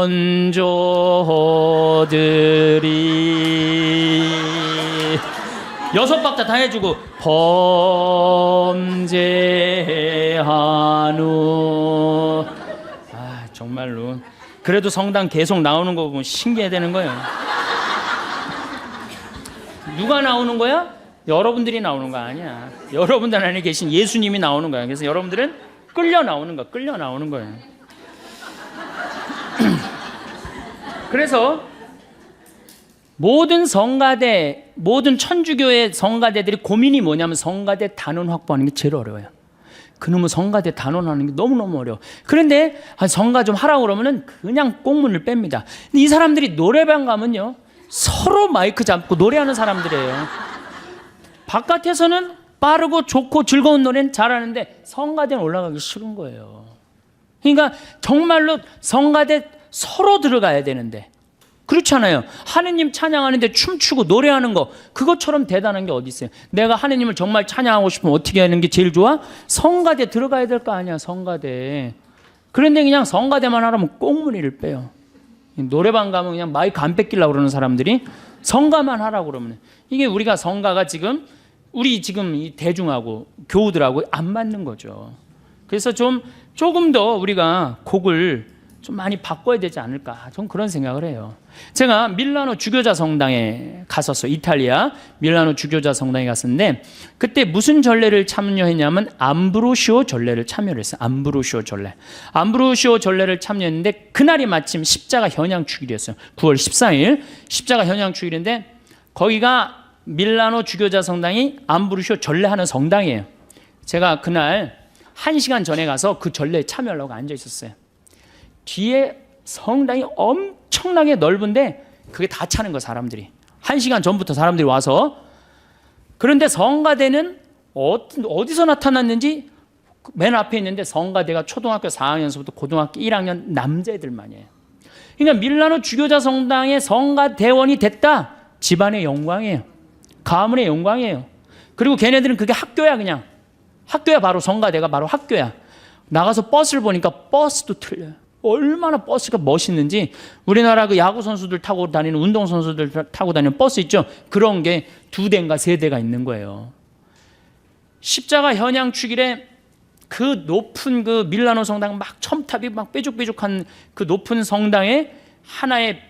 원조들이 6박자 다 해주고 범죄한후. 아 정말로 그래도 성당 계속 나오는 거 보면 신기해되는 거예요. 누가 나오는 거야? 여러분들이 나오는 거 아니야. 여러분들 안에 계신 예수님이 나오는 거야. 그래서 여러분들은 끌려 나오는 거예요. 그래서 모든 성가대, 모든 천주교의 성가대들이 고민이 뭐냐면 성가대 단원 확보하는 게 제일 어려워요. 그놈의 성가대 단원하는 게 너무너무 어려워. 그런데 성가 좀 하라고 그러면은 그냥 꽁문을 뺍니다. 근데 이 사람들이 노래방 가면요, 서로 마이크 잡고 노래하는 사람들이에요. 바깥에서는 빠르고 좋고 즐거운 노래는 잘하는데 성가대는 올라가기 싫은 거예요. 그러니까 정말로 성가대 서로 들어가야 되는데 그렇잖아요. 하느님 찬양하는데 춤추고 노래하는 거, 그것처럼 대단한 게 어디 있어요? 내가 하느님을 정말 찬양하고 싶으면 어떻게 하는 게 제일 좋아? 성가대 들어가야 될 거 아니야, 성가대. 그런데 그냥 성가대만 하라면 꽁무니를 빼요. 노래방 가면 그냥 마이크 안 뺏기려고 그러는 사람들이 성가만 하라고 그러면, 이게 우리가 성가가 지금 우리 지금 이 대중하고 교우들하고 안 맞는 거죠. 그래서 조금 더 우리가 곡을 좀 많이 바꿔야 되지 않을까, 좀 그런 생각을 해요. 제가 밀라노 주교자 성당에 갔었어요. 이탈리아 밀라노 주교자 성당에 갔었는데 그때 무슨 전례를 참여했냐면 암브로시오 전례를 참여를 했어요. 암브로시오 전례를 참여했는데 그날이 마침 십자가 현양 주일이었어요. 9월 14일 십자가 현양 주일인데 거기가 밀라노 주교자 성당이 암브로시오 전례하는 성당이에요. 제가 그날 1시간 전에 가서 그 전례에 참여하려고 앉아 있었어요. 뒤에 성당이 엄청나게 넓은데 그게 다 차는 거예요, 사람들이. 1시간 전부터 사람들이 와서. 그런데 성가대는 어디서 나타났는지 맨 앞에 있는데 성가대가 초등학교 4학년서부터 고등학교 1학년 남자애들만이에요. 그러니까 밀라노 주교자 성당의 성가대원이 됐다, 집안의 영광이에요. 가문의 영광이에요. 그리고 걔네들은 그게 학교야. 그냥 학교야. 바로 성가대가 바로 학교야. 나가서 버스를 보니까 버스도 틀려요. 얼마나 버스가 멋있는지. 우리나라 그 야구 선수들 타고 다니는, 운동 선수들 타고 다니는 버스 있죠? 그런 게 2대인가 3대가 있는 거예요. 십자가 현양 축일에 그 높은 그 밀라노 성당, 막 첨탑이 막 뾰족뾰족한 그 높은 성당에 하나의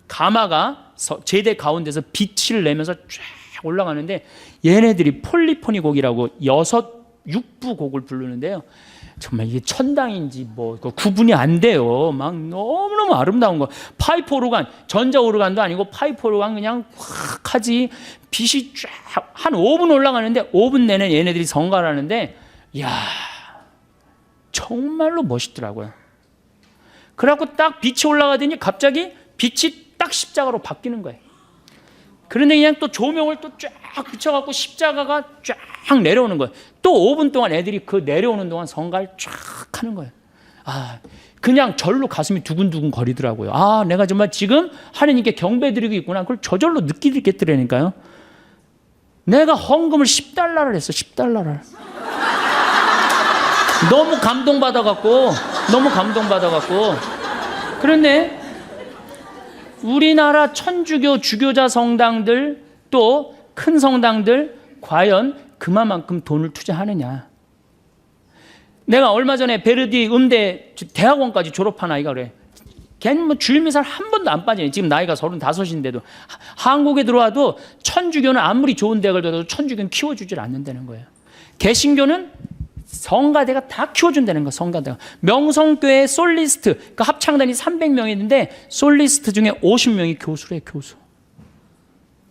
가마가 제대 가운데서 빛을 내면서 쫙 올라가는데 얘네들이 폴리포니 곡이라고 6부 곡을 부르는데요. 정말 이게 천당인지 뭐 구분이 안 돼요. 막 너무너무 아름다운 거. 파이프 오르간, 전자 오르간도 아니고 파이프 오르간 그냥 확 하지. 빛이 쫙 한 5분 올라가는데 5분 내내 얘네들이 성가를 하는데, 이야, 정말로 멋있더라고요. 그래갖고 딱 빛이 올라가더니 갑자기 빛이 딱 십자가로 바뀌는 거예요. 그런데 그냥 또 조명을 또 쫙 비춰갖고 십자가가 쫙 내려오는 거예요. 또 5분 동안 애들이 그 내려오는 동안 성가를 쫙 하는 거예요. 그냥 절로 가슴이 두근두근 거리더라고요. 내가 정말 지금 하느님께 경배드리고 있구나. 그걸 저절로 느끼겠더라니까요. 내가 헌금을 $10를 했어. $10를. 너무 감동받아갖고. 그런데 우리나라 천주교 주교자 성당들, 또 큰 성당들 과연 그만큼 돈을 투자하느냐. 내가 얼마 전에 베르디 음대 대학원까지 졸업한 아이가 그래. 걔는 뭐 주일미사를 한 번도 안 빠지네. 지금 나이가 35인데도. 한국에 들어와도 천주교는 아무리 좋은 대학을 들어도 천주교는 키워주질 않는다는 거예요. 개신교는 성가대가 다 키워준다는 거야. 성가대가. 명성교회 솔리스트, 그 합창단이 300명이 있는데 솔리스트 중에 50명이 교수래, 교수.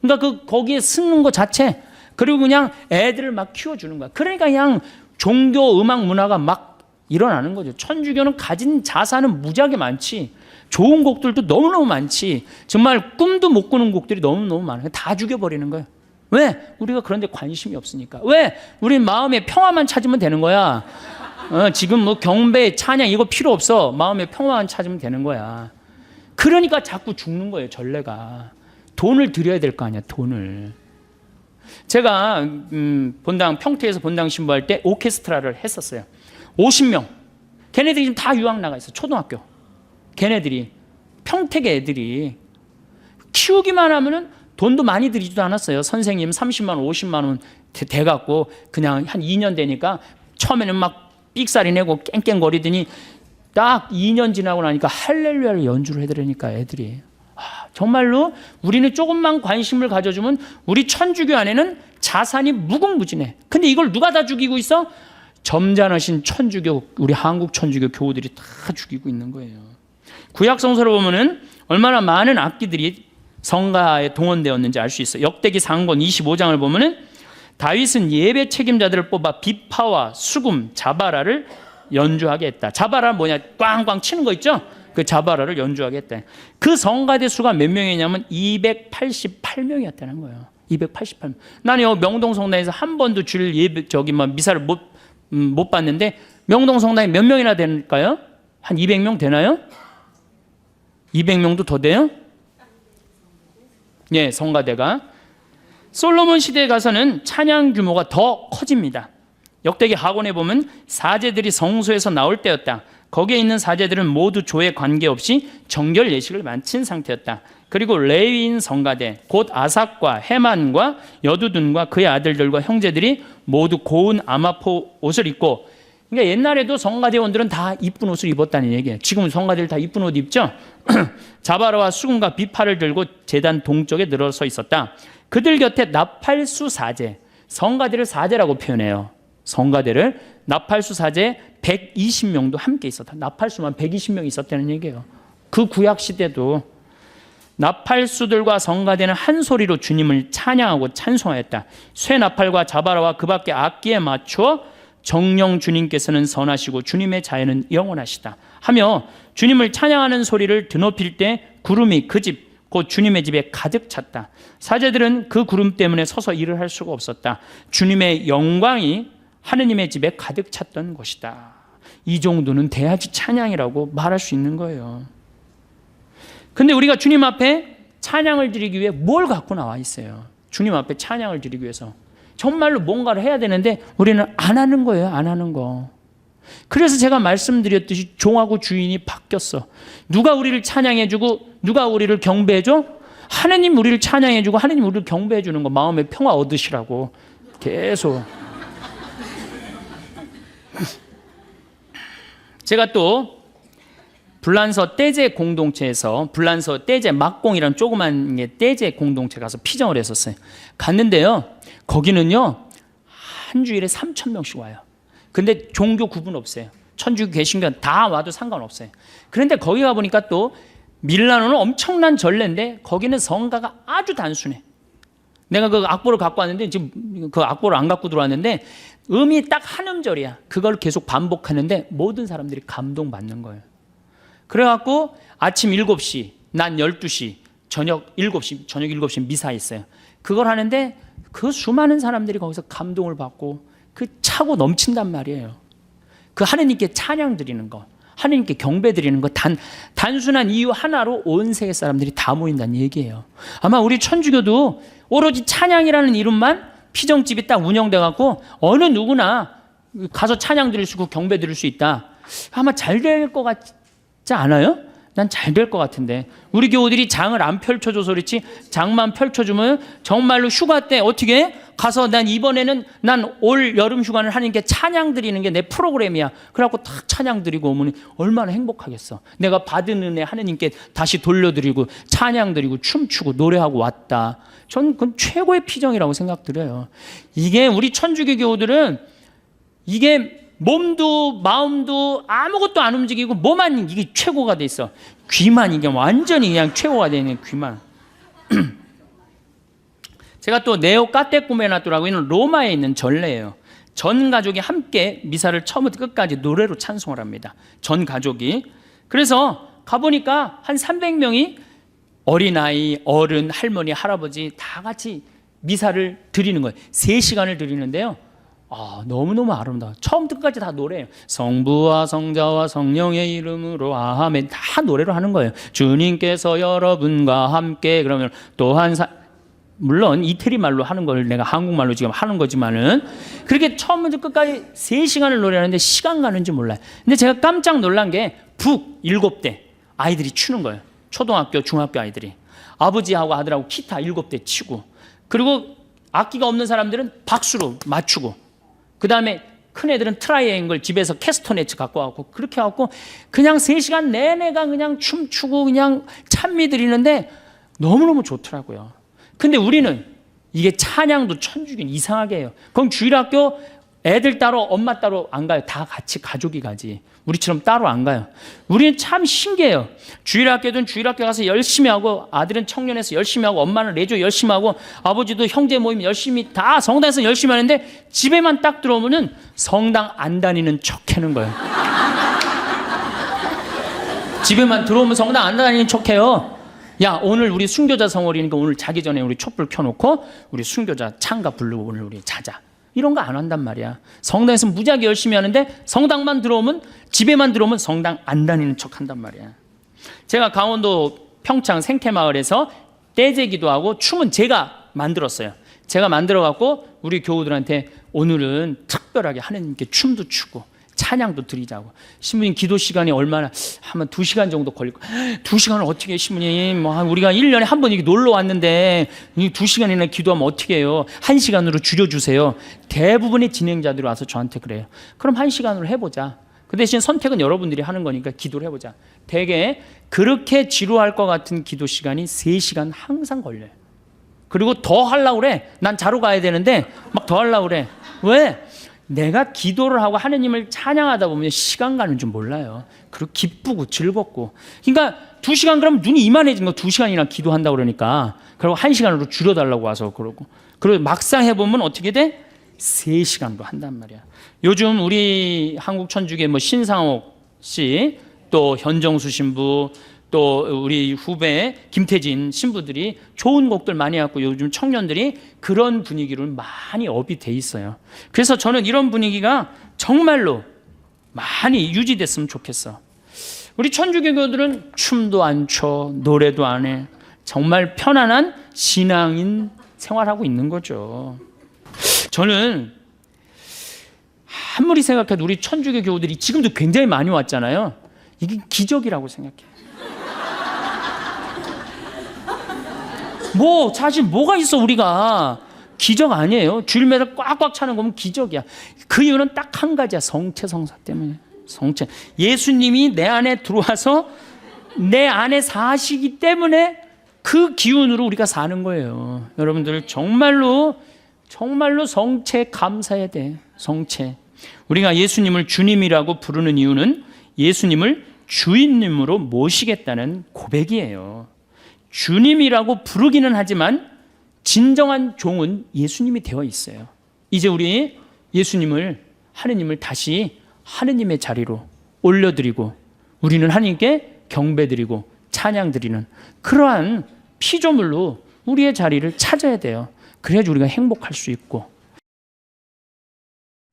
그러니까 거기에 쓰는 거 자체, 그리고 그냥 애들을 막 키워주는 거야. 그러니까 그냥 종교, 음악, 문화가 막 일어나는 거죠. 천주교는 가진 자산은 무지하게 많지. 좋은 곡들도 너무너무 많지. 정말 꿈도 못 꾸는 곡들이 너무너무 많아요. 다 죽여버리는 거예요. 왜? 우리가 그런 데 관심이 없으니까. 왜? 우리 마음의 평화만 찾으면 되는 거야. 지금 뭐 경배, 찬양 이거 필요 없어. 마음의 평화만 찾으면 되는 거야. 그러니까 자꾸 죽는 거예요, 전례가. 돈을 들여야 될 거 아니야, 돈을. 제가 평택에서 본당 신부할 때 오케스트라를 했었어요. 50명. 걔네들이 지금 다 유학 나가 있어, 초등학교. 걔네들이, 평택의 애들이. 키우기만 하면은 돈도 많이 들이지도 않았어요. 선생님 30만 원, 50만 원 돼갖고 그냥 한 2년 되니까 처음에는 막 삑사리 내고 깽깽거리더니 딱 2년 지나고 나니까 할렐루야를 연주를 해드리니까 애들이. 정말로 우리는 조금만 관심을 가져주면 우리 천주교 안에는 자산이 무궁무진해. 근데 이걸 누가 다 죽이고 있어? 점잖으신 천주교, 우리 한국 천주교 교우들이 다 죽이고 있는 거예요. 구약 성서를 보면은 얼마나 많은 악기들이 성가에 동원되었는지 알 수 있어요. 역대기 상권 25장을 보면은 다윗은 예배 책임자들을 뽑아 비파와 수금, 자바라를 연주하게 했다. 자바라 뭐냐? 꽝꽝 치는 거 있죠? 그 자바라를 연주하게 했다. 그 성가대 수가 몇 명이냐면 288명이었다는 거예요. 288명. 나는 명동 성당에서 한 번도 주일 예배 미사를 못 봤는데 명동 성당에 몇 명이나 될까요? 한 200명 되나요? 200명도 더 돼요? 예, 성가대가. 솔로몬 시대에 가서는 찬양 규모가 더 커집니다. 역대기 하곤에 보면 사제들이 성소에서 나올 때였다. 거기에 있는 사제들은 모두 조에 관계없이 정결 예식을 마친 상태였다. 그리고 레위인 성가대 곧 아삭과 헤만과 여두둔과 그의 아들들과 형제들이 모두 고운 아마포 옷을 입고, 그러니까 옛날에도 성가대원들은 다 이쁜 옷을 입었다는 얘기예요. 지금은 성가대들 다 이쁜 옷 입죠. 자바라와 수금과 비파를 들고 제단 동쪽에 늘어서 있었다. 그들 곁에 나팔수 사제, 성가대를 사제라고 표현해요. 성가대를 나팔수 사제 120명도 함께 있었다. 나팔수만 120명 있었다는 얘기예요. 그 구약 시대도 나팔수들과 성가대는 한 소리로 주님을 찬양하고 찬송하였다. 쇠 나팔과 자바라와 그 밖에 악기에 맞추어 정령 주님께서는 선하시고 주님의 자애는 영원하시다 하며 주님을 찬양하는 소리를 드높일 때 구름이 그 집 곧 주님의 집에 가득 찼다. 사제들은 그 구름 때문에 서서 일을 할 수가 없었다. 주님의 영광이 하느님의 집에 가득 찼던 것이다. 이 정도는 돼야지 찬양이라고 말할 수 있는 거예요. 근데 우리가 주님 앞에 찬양을 드리기 위해 뭘 갖고 나와 있어요? 주님 앞에 찬양을 드리기 위해서 정말로 뭔가를 해야 되는데 우리는 안 하는 거예요. 안 하는 거. 그래서 제가 말씀드렸듯이 종하고 주인이 바뀌었어. 누가 우리를 찬양해주고 누가 우리를 경배해줘? 하느님 우리를 찬양해주고 하느님 우리를 경배해주는 거, 마음의 평화 얻으시라고 계속. 제가 또 불란서 떼제 공동체에서 불란서 떼제 막공이라는 조그만 떼제 공동체 가서 피정을 했었어요. 갔는데요, 거기는요 한 주일에 3,000명씩 와요. 근데 종교 구분 없어요. 천주교 개신교 다 와도 상관없어요. 그런데 거기 가보니까 또 밀라노는 엄청난 전례인데 거기는 성가가 아주 단순해. 내가 그 악보를 갖고 왔는데 지금 그 악보를 안 갖고 들어왔는데 음이 딱 한 음절이야. 그걸 계속 반복하는데 모든 사람들이 감동받는 거예요. 그래갖고 아침 7시, 낮 12시, 저녁 7시 미사 있어요. 그걸 하는데 그 수많은 사람들이 거기서 감동을 받고 그 차고 넘친단 말이에요. 그 하느님께 찬양 드리는 거, 하느님께 경배 드리는 거, 단순한 이유 하나로 온 세계 사람들이 다 모인다는 얘기예요. 아마 우리 천주교도 오로지 찬양이라는 이름만 피정집이 딱 운영돼 갖고 어느 누구나 가서 찬양 드릴 수 있고 경배 드릴 수 있다. 아마 잘 될 것 같지 않아요? 난 잘 될 것 같은데. 우리 교우들이 장을 안 펼쳐줘서 그렇지 장만 펼쳐주면 정말로 휴가 때 어떻게 가서 난 이번에는 난 올 여름 휴가는 하나님께 찬양 드리는 게 내 프로그램이야. 그래갖고 딱 찬양 드리고 오면 얼마나 행복하겠어. 내가 받은 은혜 하나님께 다시 돌려드리고 찬양 드리고 춤추고 노래하고 왔다. 전 그건 최고의 피정이라고 생각드려요. 이게 우리 천주교 교우들은 이게 몸도 마음도 아무것도 안 움직이고 뭐만 이게 최고가 돼 있어. 귀만 이게 완전히 그냥 최고가 되는 귀만. 제가 또 네오 까테꾸메나토라고 있는 로마에 있는 전례예요. 전 가족이 함께 미사를 처음부터 끝까지 노래로 찬송을 합니다. 전 가족이. 그래서 가보니까 한 300명이 어린아이, 어른, 할머니, 할아버지 다 같이 미사를 드리는 거예요. 3시간을 드리는데요. 너무너무 아름다워. 처음부터 끝까지 다 노래예요. 성부와 성자와 성령의 이름으로 아멘. 다 노래로 하는 거예요. 주님께서 여러분과 함께. 그러면 또한 물론 이태리 말로 하는 걸 내가 한국말로 지금 하는 거지만은 그렇게 처음부터 끝까지 3시간을 노래하는데 시간 가는지 몰라요. 근데 제가 깜짝 놀란 게 북 7대 아이들이 추는 거예요. 초등학교, 중학교 아이들이. 아버지하고 아들하고 기타 7대 치고, 그리고 악기가 없는 사람들은 박수로 맞추고, 그 다음에 큰 애들은 트라이앵글 집에서 캐스터네츠 갖고 와갖고 그렇게 해갖고 그냥 3시간 내내가 그냥 춤추고 그냥 찬미 드리는데 너무너무 좋더라고요. 근데 우리는 이게 찬양도 천주교는 이상하게 해요. 그럼 주일학교 애들 따로 엄마 따로 안 가요. 다 같이 가족이 가지. 우리처럼 따로 안 가요. 우리는 참 신기해요. 주일학교든 주일학교 가서 열심히 하고, 아들은 청년에서 열심히 하고, 엄마는 레조 열심히 하고, 아버지도 형제 모임 열심히 다 성당에서 열심히 하는데 집에만 딱 들어오면은 성당 안 다니는 척 하는 거예요. 집에만 들어오면 성당 안 다니는 척 해요. 야, 오늘 우리 순교자 성월이니까 오늘 자기 전에 우리 촛불 켜놓고 우리 순교자 찬가 부르고 오늘 우리 자자. 이런 거 안 한단 말이야. 성당에서 무지하게 열심히 하는데 성당만 들어오면, 집에만 들어오면 성당 안 다니는 척 한단 말이야. 제가 강원도 평창 생태마을에서 떼제기도 하고 춤은 제가 만들었어요. 제가 만들어갖고 우리 교우들한테 오늘은 특별하게 하느님께 춤도 추고 찬양도 드리자고. 신부님 기도 시간이 얼마나 하면 2시간 정도 걸릴 거. 2시간을 어떻게 해, 신부님? 뭐 우리가 1년에 한 번 이렇게 놀러 왔는데 2시간이나 기도하면 어떻게 해요? 1시간으로 줄여주세요. 대부분의 진행자들이 와서 저한테 그래요. 그럼 1시간으로 해보자. 그 대신 선택은 여러분들이 하는 거니까 기도를 해보자. 대개 그렇게 지루할 것 같은 기도 시간이 3시간 항상 걸려요. 그리고 더 하려고 그래. 난 자러 가야 되는데 막 더 하려고 그래. 왜? 내가 기도를 하고 하느님을 찬양하다 보면 시간 가는 줄 몰라요. 그리고 기쁘고 즐겁고. 그러니까 2시간 그러면 눈이 이만해진 거. 2시간이나 기도한다고 그러니까. 그리고 1시간으로 줄여달라고 와서 그러고. 그리고 막상 해보면 어떻게 돼? 3시간도 한단 말이야. 요즘 우리 한국 천주교 뭐 신상옥 씨, 또 현정수 신부, 또 우리 후배 김태진 신부들이 좋은 곡들 많이 갖고 요즘 청년들이 그런 분위기로 많이 업이 돼 있어요. 그래서 저는 이런 분위기가 정말로 많이 유지됐으면 좋겠어. 우리 천주교교들은 춤도 안 춰, 노래도 안 해. 정말 편안한 신앙인 생활하고 있는 거죠. 저는 아무리 생각해도 우리 천주교 교우들이 지금도 굉장히 많이 왔잖아요. 이게 기적이라고 생각해요. 뭐 사실 뭐가 있어. 우리가 기적 아니에요. 주일매달 꽉꽉 차는 거면 기적이야. 그 이유는 딱 한 가지야. 성체 성사 때문에. 성체. 예수님이 내 안에 들어와서 내 안에 사시기 때문에 그 기운으로 우리가 사는 거예요. 여러분들 정말로 성체 감사해야 돼. 성체. 우리가 예수님을 주님이라고 부르는 이유는 예수님을 주인님으로 모시겠다는 고백이에요. 주님이라고 부르기는 하지만 진정한 종은 예수님이 되어 있어요. 이제 우리 예수님을, 하느님을 다시 하느님의 자리로 올려드리고 우리는 하느님께 경배드리고 찬양드리는 그러한 피조물로 우리의 자리를 찾아야 돼요. 그래야지 우리가 행복할 수 있고.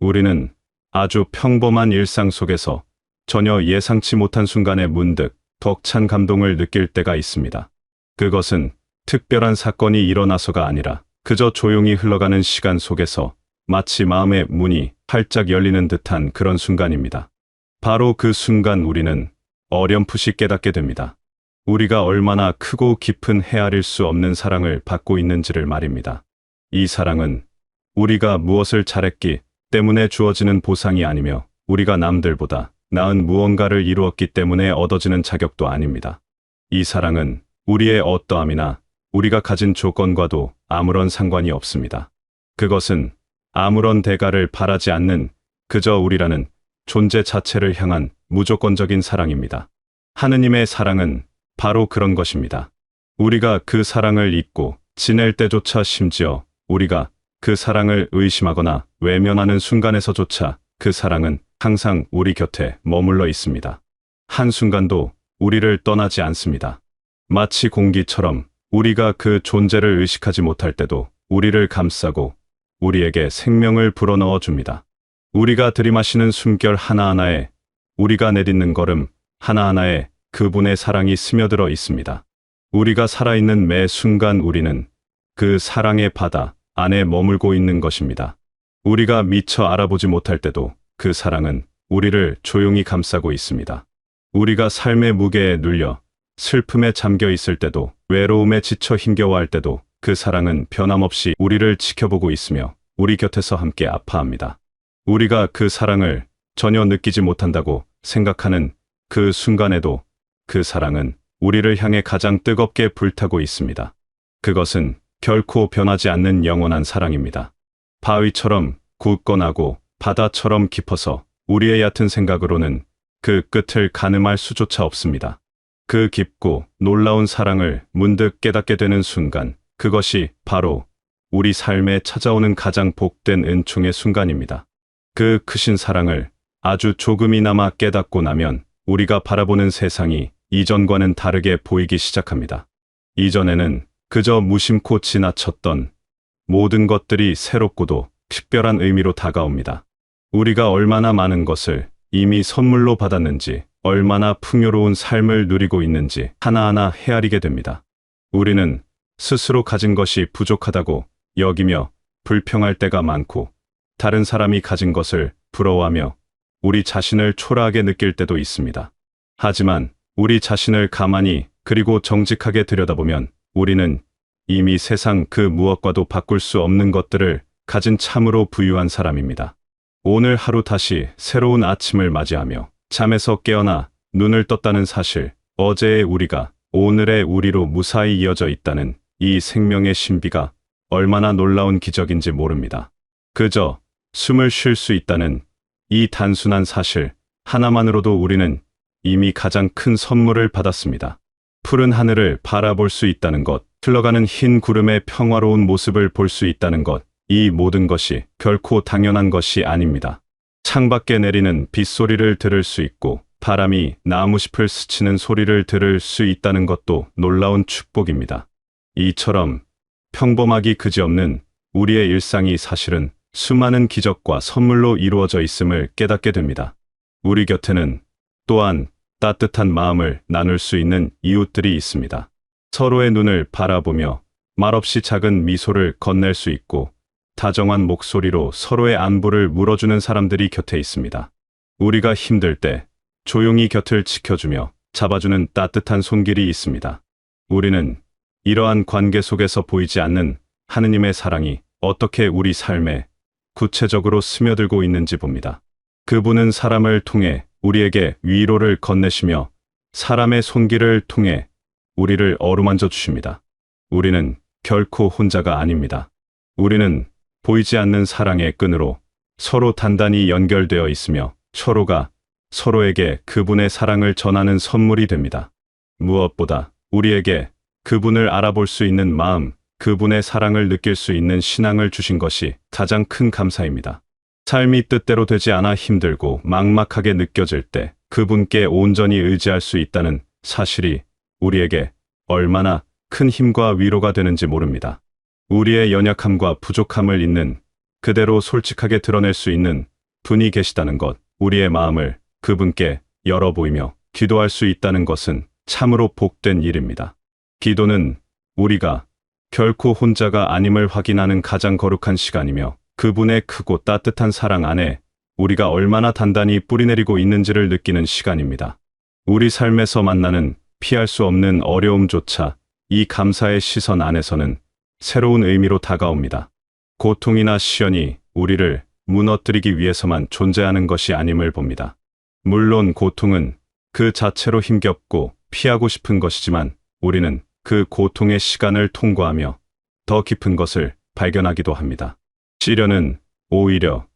우리는 아주 평범한 일상 속에서 전혀 예상치 못한 순간에 문득 벅찬 감동을 느낄 때가 있습니다. 그것은 특별한 사건이 일어나서가 아니라 그저 조용히 흘러가는 시간 속에서 마치 마음의 문이 활짝 열리는 듯한 그런 순간입니다. 바로 그 순간 우리는 어렴풋이 깨닫게 됩니다. 우리가 얼마나 크고 깊은 헤아릴 수 없는 사랑을 받고 있는지를 말입니다. 이 사랑은 우리가 무엇을 잘했기 때문에 주어지는 보상이 아니며 우리가 남들보다 나은 무언가를 이루었기 때문에 얻어지는 자격도 아닙니다. 이 사랑은 우리의 어떠함이나 우리가 가진 조건과도 아무런 상관이 없습니다. 그것은 아무런 대가를 바라지 않는 그저 우리라는 존재 자체를 향한 무조건적인 사랑입니다. 하느님의 사랑은 바로 그런 것입니다. 우리가 그 사랑을 잊고 지낼 때조차, 심지어 우리가 그 사랑을 의심하거나 외면하는 순간에서조차 그 사랑은 항상 우리 곁에 머물러 있습니다. 한순간도 우리를 떠나지 않습니다. 마치 공기처럼 우리가 그 존재를 의식하지 못할 때도 우리를 감싸고 우리에게 생명을 불어넣어 줍니다. 우리가 들이마시는 숨결 하나하나에, 우리가 내딛는 걸음 하나하나에 그분의 사랑이 스며들어 있습니다. 우리가 살아있는 매 순간 우리는 그 사랑의 바다 안에 머물고 있는 것입니다. 우리가 미처 알아보지 못할 때도 그 사랑은 우리를 조용히 감싸고 있습니다. 우리가 삶의 무게에 눌려 슬픔에 잠겨 있을 때도, 외로움에 지쳐 힘겨워할 때도 그 사랑은 변함없이 우리를 지켜보고 있으며 우리 곁에서 함께 아파합니다. 우리가 그 사랑을 전혀 느끼지 못한다고 생각하는 그 순간에도 그 사랑은 우리를 향해 가장 뜨겁게 불타고 있습니다. 그것은 결코 변하지 않는 영원한 사랑입니다. 바위처럼 굳건하고 바다처럼 깊어서 우리의 얕은 생각으로는 그 끝을 가늠할 수조차 없습니다. 그 깊고 놀라운 사랑을 문득 깨닫게 되는 순간, 그것이 바로 우리 삶에 찾아오는 가장 복된 은총의 순간입니다. 그 크신 사랑을 아주 조금이나마 깨닫고 나면 우리가 바라보는 세상이 이전과는 다르게 보이기 시작합니다. 이전에는 그저 무심코 지나쳤던 모든 것들이 새롭고도 특별한 의미로 다가옵니다. 우리가 얼마나 많은 것을 이미 선물로 받았는지, 얼마나 풍요로운 삶을 누리고 있는지 하나하나 헤아리게 됩니다. 우리는 스스로 가진 것이 부족하다고 여기며 불평할 때가 많고, 다른 사람이 가진 것을 부러워하며 우리 자신을 초라하게 느낄 때도 있습니다. 하지만 우리 자신을 가만히 그리고 정직하게 들여다보면 우리는 이미 세상 그 무엇과도 바꿀 수 없는 것들을 가진 참으로 부유한 사람입니다. 오늘 하루 다시 새로운 아침을 맞이하며 잠에서 깨어나 눈을 떴다는 사실, 어제의 우리가 오늘의 우리로 무사히 이어져 있다는 이 생명의 신비가 얼마나 놀라운 기적인지 모릅니다. 그저 숨을 쉴 수 있다는 이 단순한 사실 하나만으로도 우리는 이미 가장 큰 선물을 받았습니다. 푸른 하늘을 바라볼 수 있다는 것, 흘러가는 흰 구름의 평화로운 모습을 볼 수 있다는 것, 이 모든 것이 결코 당연한 것이 아닙니다. 창밖에 내리는 빗소리를 들을 수 있고, 바람이 나무잎을 스치는 소리를 들을 수 있다는 것도 놀라운 축복입니다. 이처럼 평범하기 그지없는 우리의 일상이 사실은 수많은 기적과 선물로 이루어져 있음을 깨닫게 됩니다. 우리 곁에는 또한 따뜻한 마음을 나눌 수 있는 이웃들이 있습니다. 서로의 눈을 바라보며 말없이 작은 미소를 건넬 수 있고, 다정한 목소리로 서로의 안부를 물어주는 사람들이 곁에 있습니다. 우리가 힘들 때 조용히 곁을 지켜주며 잡아주는 따뜻한 손길이 있습니다. 우리는 이러한 관계 속에서 보이지 않는 하느님의 사랑이 어떻게 우리 삶에 구체적으로 스며들고 있는지 봅니다. 그분은 사람을 통해 우리에게 위로를 건네시며 사람의 손길을 통해 우리를 어루만져 주십니다. 우리는 결코 혼자가 아닙니다. 우리는 보이지 않는 사랑의 끈으로 서로 단단히 연결되어 있으며 서로가 서로에게 그분의 사랑을 전하는 선물이 됩니다. 무엇보다 우리에게 그분을 알아볼 수 있는 마음, 그분의 사랑을 느낄 수 있는 신앙을 주신 것이 가장 큰 감사입니다. 삶이 뜻대로 되지 않아 힘들고 막막하게 느껴질 때 그분께 온전히 의지할 수 있다는 사실이 우리에게 얼마나 큰 힘과 위로가 되는지 모릅니다. 우리의 연약함과 부족함을 있는 그대로 솔직하게 드러낼 수 있는 분이 계시다는 것, 우리의 마음을 그분께 열어 보이며 기도할 수 있다는 것은 참으로 복된 일입니다. 기도는 우리가 결코 혼자가 아님을 확인하는 가장 거룩한 시간이며, 그분의 크고 따뜻한 사랑 안에 우리가 얼마나 단단히 뿌리내리고 있는지를 느끼는 시간입니다. 우리 삶에서 만나는 피할 수 없는 어려움조차 이 감사의 시선 안에서는 새로운 의미로 다가옵니다. 고통이나 시련이 우리를 무너뜨리기 위해서만 존재하는 것이 아님을 봅니다. 물론 고통은 그 자체로 힘겹고 피하고 싶은 것이지만, 우리는 그 고통의 시간을 통과하며 더 깊은 것을 발견하기도 합니다. 시련은 오히려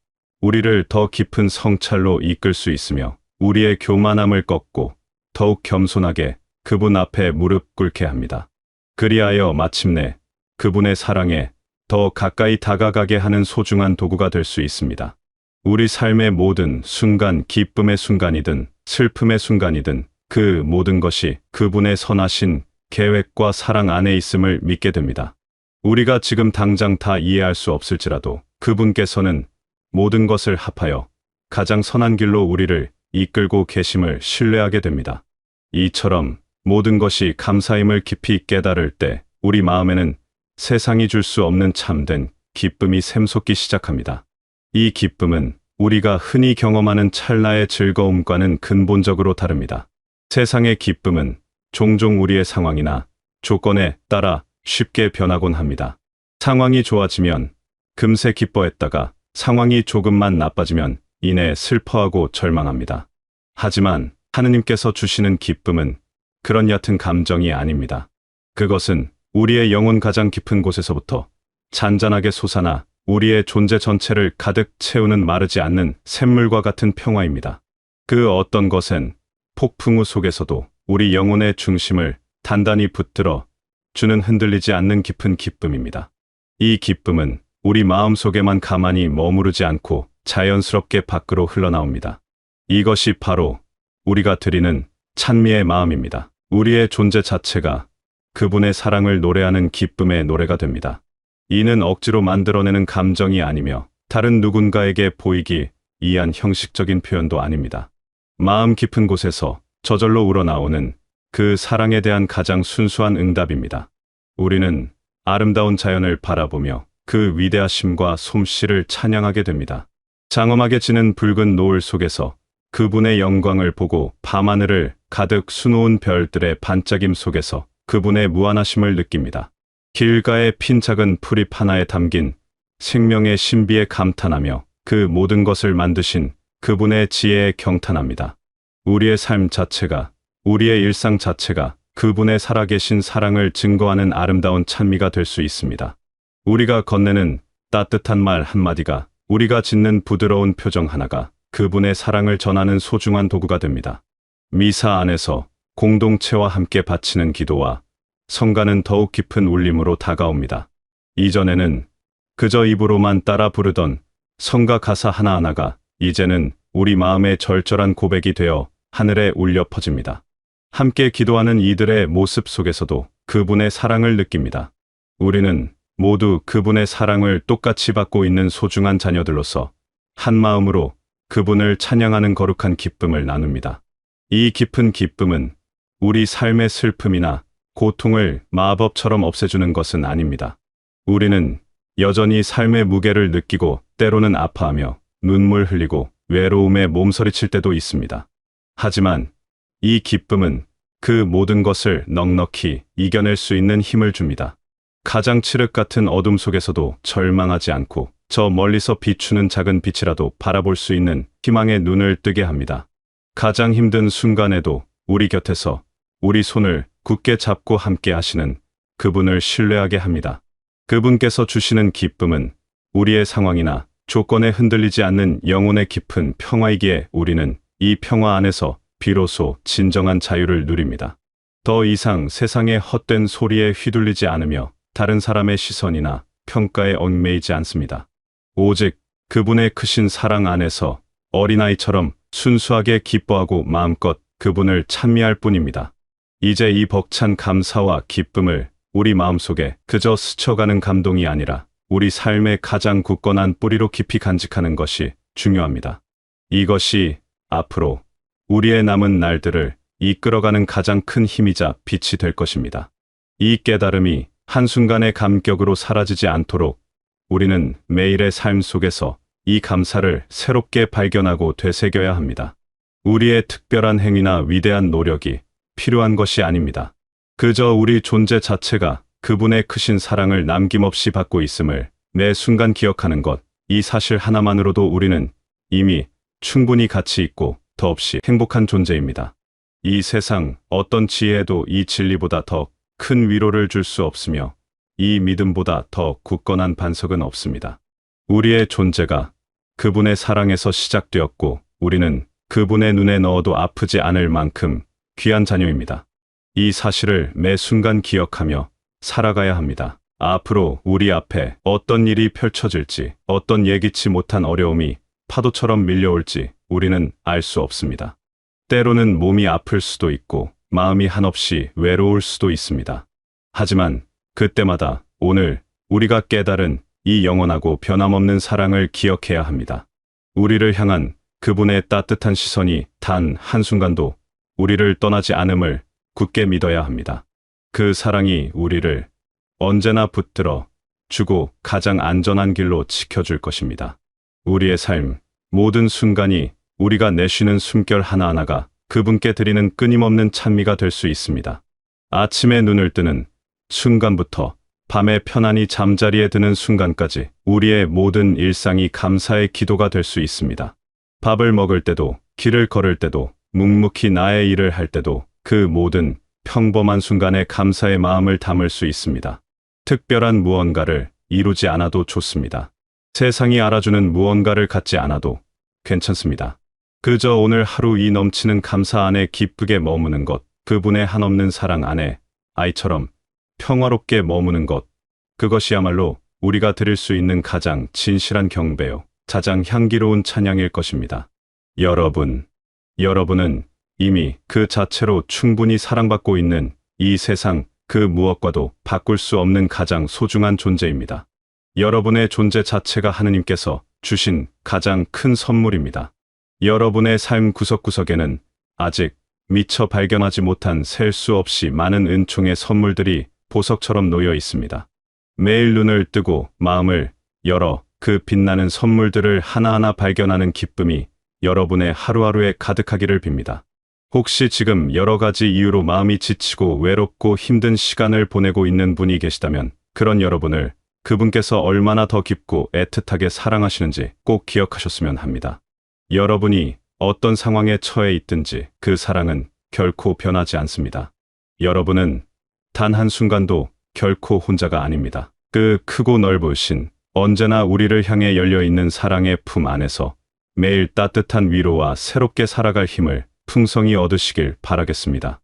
우리를 더 깊은 성찰로 이끌 수 있으며 우리의 교만함을 꺾고 더욱 겸손하게 그분 앞에 무릎 꿇게 합니다. 그리하여 마침내 그분의 사랑에 더 가까이 다가가게 하는 소중한 도구가 될 수 있습니다. 우리 삶의 모든 순간, 기쁨의 순간이든 슬픔의 순간이든 그 모든 것이 그분의 선하신 계획과 사랑 안에 있음을 믿게 됩니다. 우리가 지금 당장 다 이해할 수 없을지라도 그분께서는 모든 것을 합하여 가장 선한 길로 우리를 이끌고 계심을 신뢰하게 됩니다. 이처럼 모든 것이 감사임을 깊이 깨달을 때 우리 마음에는 세상이 줄 수 없는 참된 기쁨이 샘솟기 시작합니다. 이 기쁨은 우리가 흔히 경험하는 찰나의 즐거움과는 근본적으로 다릅니다. 세상의 기쁨은 종종 우리의 상황이나 조건에 따라 쉽게 변하곤 합니다. 상황이 좋아지면 금세 기뻐했다가 상황이 조금만 나빠지면 이내 슬퍼하고 절망합니다. 하지만 하느님께서 주시는 기쁨은 그런 얕은 감정이 아닙니다. 그것은 우리의 영혼 가장 깊은 곳에서부터 잔잔하게 솟아나 우리의 존재 전체를 가득 채우는 마르지 않는 샘물과 같은 평화입니다. 그 어떤 것엔 폭풍우 속에서도 우리 영혼의 중심을 단단히 붙들어 주는 흔들리지 않는 깊은 기쁨입니다. 이 기쁨은 우리 마음 속에만 가만히 머무르지 않고 자연스럽게 밖으로 흘러나옵니다. 이것이 바로 우리가 드리는 찬미의 마음입니다. 우리의 존재 자체가 그분의 사랑을 노래하는 기쁨의 노래가 됩니다. 이는 억지로 만들어내는 감정이 아니며 다른 누군가에게 보이기 위한 형식적인 표현도 아닙니다. 마음 깊은 곳에서 저절로 우러나오는 그 사랑에 대한 가장 순수한 응답입니다. 우리는 아름다운 자연을 바라보며 그 위대하심과 솜씨를 찬양하게 됩니다. 장엄하게 지는 붉은 노을 속에서 그분의 영광을 보고 밤하늘을 가득 수놓은 별들의 반짝임 속에서 그분의 무한하심을 느낍니다. 길가에 핀 작은 풀잎 하나에 담긴 생명의 신비에 감탄하며 그 모든 것을 만드신 그분의 지혜에 경탄합니다. 우리의 삶 자체가, 우리의 일상 자체가 그분의 살아계신 사랑을 증거하는 아름다운 찬미가 될 수 있습니다. 우리가 건네는 따뜻한 말 한마디가, 우리가 짓는 부드러운 표정 하나가 그분의 사랑을 전하는 소중한 도구가 됩니다. 미사 안에서 공동체와 함께 바치는 기도와 성가는 더욱 깊은 울림으로 다가옵니다. 이전에는 그저 입으로만 따라 부르던 성가 가사 하나하나가 이제는 우리 마음의 절절한 고백이 되어 하늘에 울려 퍼집니다. 함께 기도하는 이들의 모습 속에서도 그분의 사랑을 느낍니다. 우리는 모두 그분의 사랑을 똑같이 받고 있는 소중한 자녀들로서 한 마음으로 그분을 찬양하는 거룩한 기쁨을 나눕니다. 이 깊은 기쁨은 우리 삶의 슬픔이나 고통을 마법처럼 없애주는 것은 아닙니다. 우리는 여전히 삶의 무게를 느끼고 때로는 아파하며 눈물 흘리고 외로움에 몸서리칠 때도 있습니다. 하지만 이 기쁨은 그 모든 것을 넉넉히 이겨낼 수 있는 힘을 줍니다. 가장 칠흑 같은 어둠 속에서도 절망하지 않고 저 멀리서 비추는 작은 빛이라도 바라볼 수 있는 희망의 눈을 뜨게 합니다. 가장 힘든 순간에도 우리 곁에서 우리 손을 굳게 잡고 함께 하시는 그분을 신뢰하게 합니다. 그분께서 주시는 기쁨은 우리의 상황이나 조건에 흔들리지 않는 영혼의 깊은 평화이기에 우리는 이 평화 안에서 비로소 진정한 자유를 누립니다. 더 이상 세상의 헛된 소리에 휘둘리지 않으며 다른 사람의 시선이나 평가에 얽매이지 않습니다. 오직 그분의 크신 사랑 안에서 어린아이처럼 순수하게 기뻐하고 마음껏 그분을 찬미할 뿐입니다. 이제 이 벅찬 감사와 기쁨을 우리 마음속에 그저 스쳐가는 감동이 아니라 우리 삶의 가장 굳건한 뿌리로 깊이 간직하는 것이 중요합니다. 이것이 앞으로 우리의 남은 날들을 이끌어가는 가장 큰 힘이자 빛이 될 것입니다. 이 깨달음이 한순간의 감격으로 사라지지 않도록 우리는 매일의 삶 속에서 이 감사를 새롭게 발견하고 되새겨야 합니다. 우리의 특별한 행위나 위대한 노력이 필요한 것이 아닙니다. 그저 우리 존재 자체가 그분의 크신 사랑을 남김없이 받고 있음을 매 순간 기억하는 것, 이 사실 하나만으로도 우리는 이미 충분히 가치 있고 더없이 행복한 존재입니다. 이 세상 어떤 지혜에도 이 진리보다 더 큰 위로를 줄 수 없으며 이 믿음보다 더 굳건한 반석은 없습니다. 우리의 존재가 그분의 사랑에서 시작되었고 우리는 그분의 눈에 넣어도 아프지 않을 만큼 귀한 자녀입니다. 이 사실을 매 순간 기억하며 살아가야 합니다. 앞으로 우리 앞에 어떤 일이 펼쳐질지, 어떤 예기치 못한 어려움이 파도처럼 밀려올지 우리는 알 수 없습니다. 때로는 몸이 아플 수도 있고 마음이 한없이 외로울 수도 있습니다. 하지만 그때마다 오늘 우리가 깨달은 이 영원하고 변함없는 사랑을 기억해야 합니다. 우리를 향한 그분의 따뜻한 시선이 단 한순간도 우리를 떠나지 않음을 굳게 믿어야 합니다. 그 사랑이 우리를 언제나 붙들어 주고 가장 안전한 길로 지켜줄 것입니다. 우리의 삶, 모든 순간이 우리가 내쉬는 숨결 하나하나가 그분께 드리는 끊임없는 찬미가 될 수 있습니다. 아침에 눈을 뜨는 순간부터 밤에 편안히 잠자리에 드는 순간까지 우리의 모든 일상이 감사의 기도가 될 수 있습니다. 밥을 먹을 때도, 길을 걸을 때도, 묵묵히 나의 일을 할 때도 그 모든 평범한 순간에 감사의 마음을 담을 수 있습니다. 특별한 무언가를 이루지 않아도 좋습니다. 세상이 알아주는 무언가를 갖지 않아도 괜찮습니다. 그저 오늘 하루 이 넘치는 감사 안에 기쁘게 머무는 것, 그분의 한없는 사랑 안에 아이처럼 평화롭게 머무는 것, 그것이야말로 우리가 드릴 수 있는 가장 진실한 경배요, 가장 향기로운 찬양일 것입니다. 여러분은 이미 그 자체로 충분히 사랑받고 있는 이 세상 그 무엇과도 바꿀 수 없는 가장 소중한 존재입니다. 여러분의 존재 자체가 하느님께서 주신 가장 큰 선물입니다. 여러분의 삶 구석구석에는 아직 미처 발견하지 못한 셀 수 없이 많은 은총의 선물들이 보석처럼 놓여 있습니다. 매일 눈을 뜨고 마음을 열어 그 빛나는 선물들을 하나하나 발견하는 기쁨이 여러분의 하루하루에 가득하기를 빕니다. 혹시 지금 여러 가지 이유로 마음이 지치고 외롭고 힘든 시간을 보내고 있는 분이 계시다면 그런 여러분을 그분께서 얼마나 더 깊고 애틋하게 사랑하시는지 꼭 기억하셨으면 합니다. 여러분이 어떤 상황에 처해 있든지 그 사랑은 결코 변하지 않습니다. 여러분은 단 한순간도 결코 혼자가 아닙니다. 그 크고 넓으신 언제나 우리를 향해 열려있는 사랑의 품 안에서 매일 따뜻한 위로와 새롭게 살아갈 힘을 풍성히 얻으시길 바라겠습니다.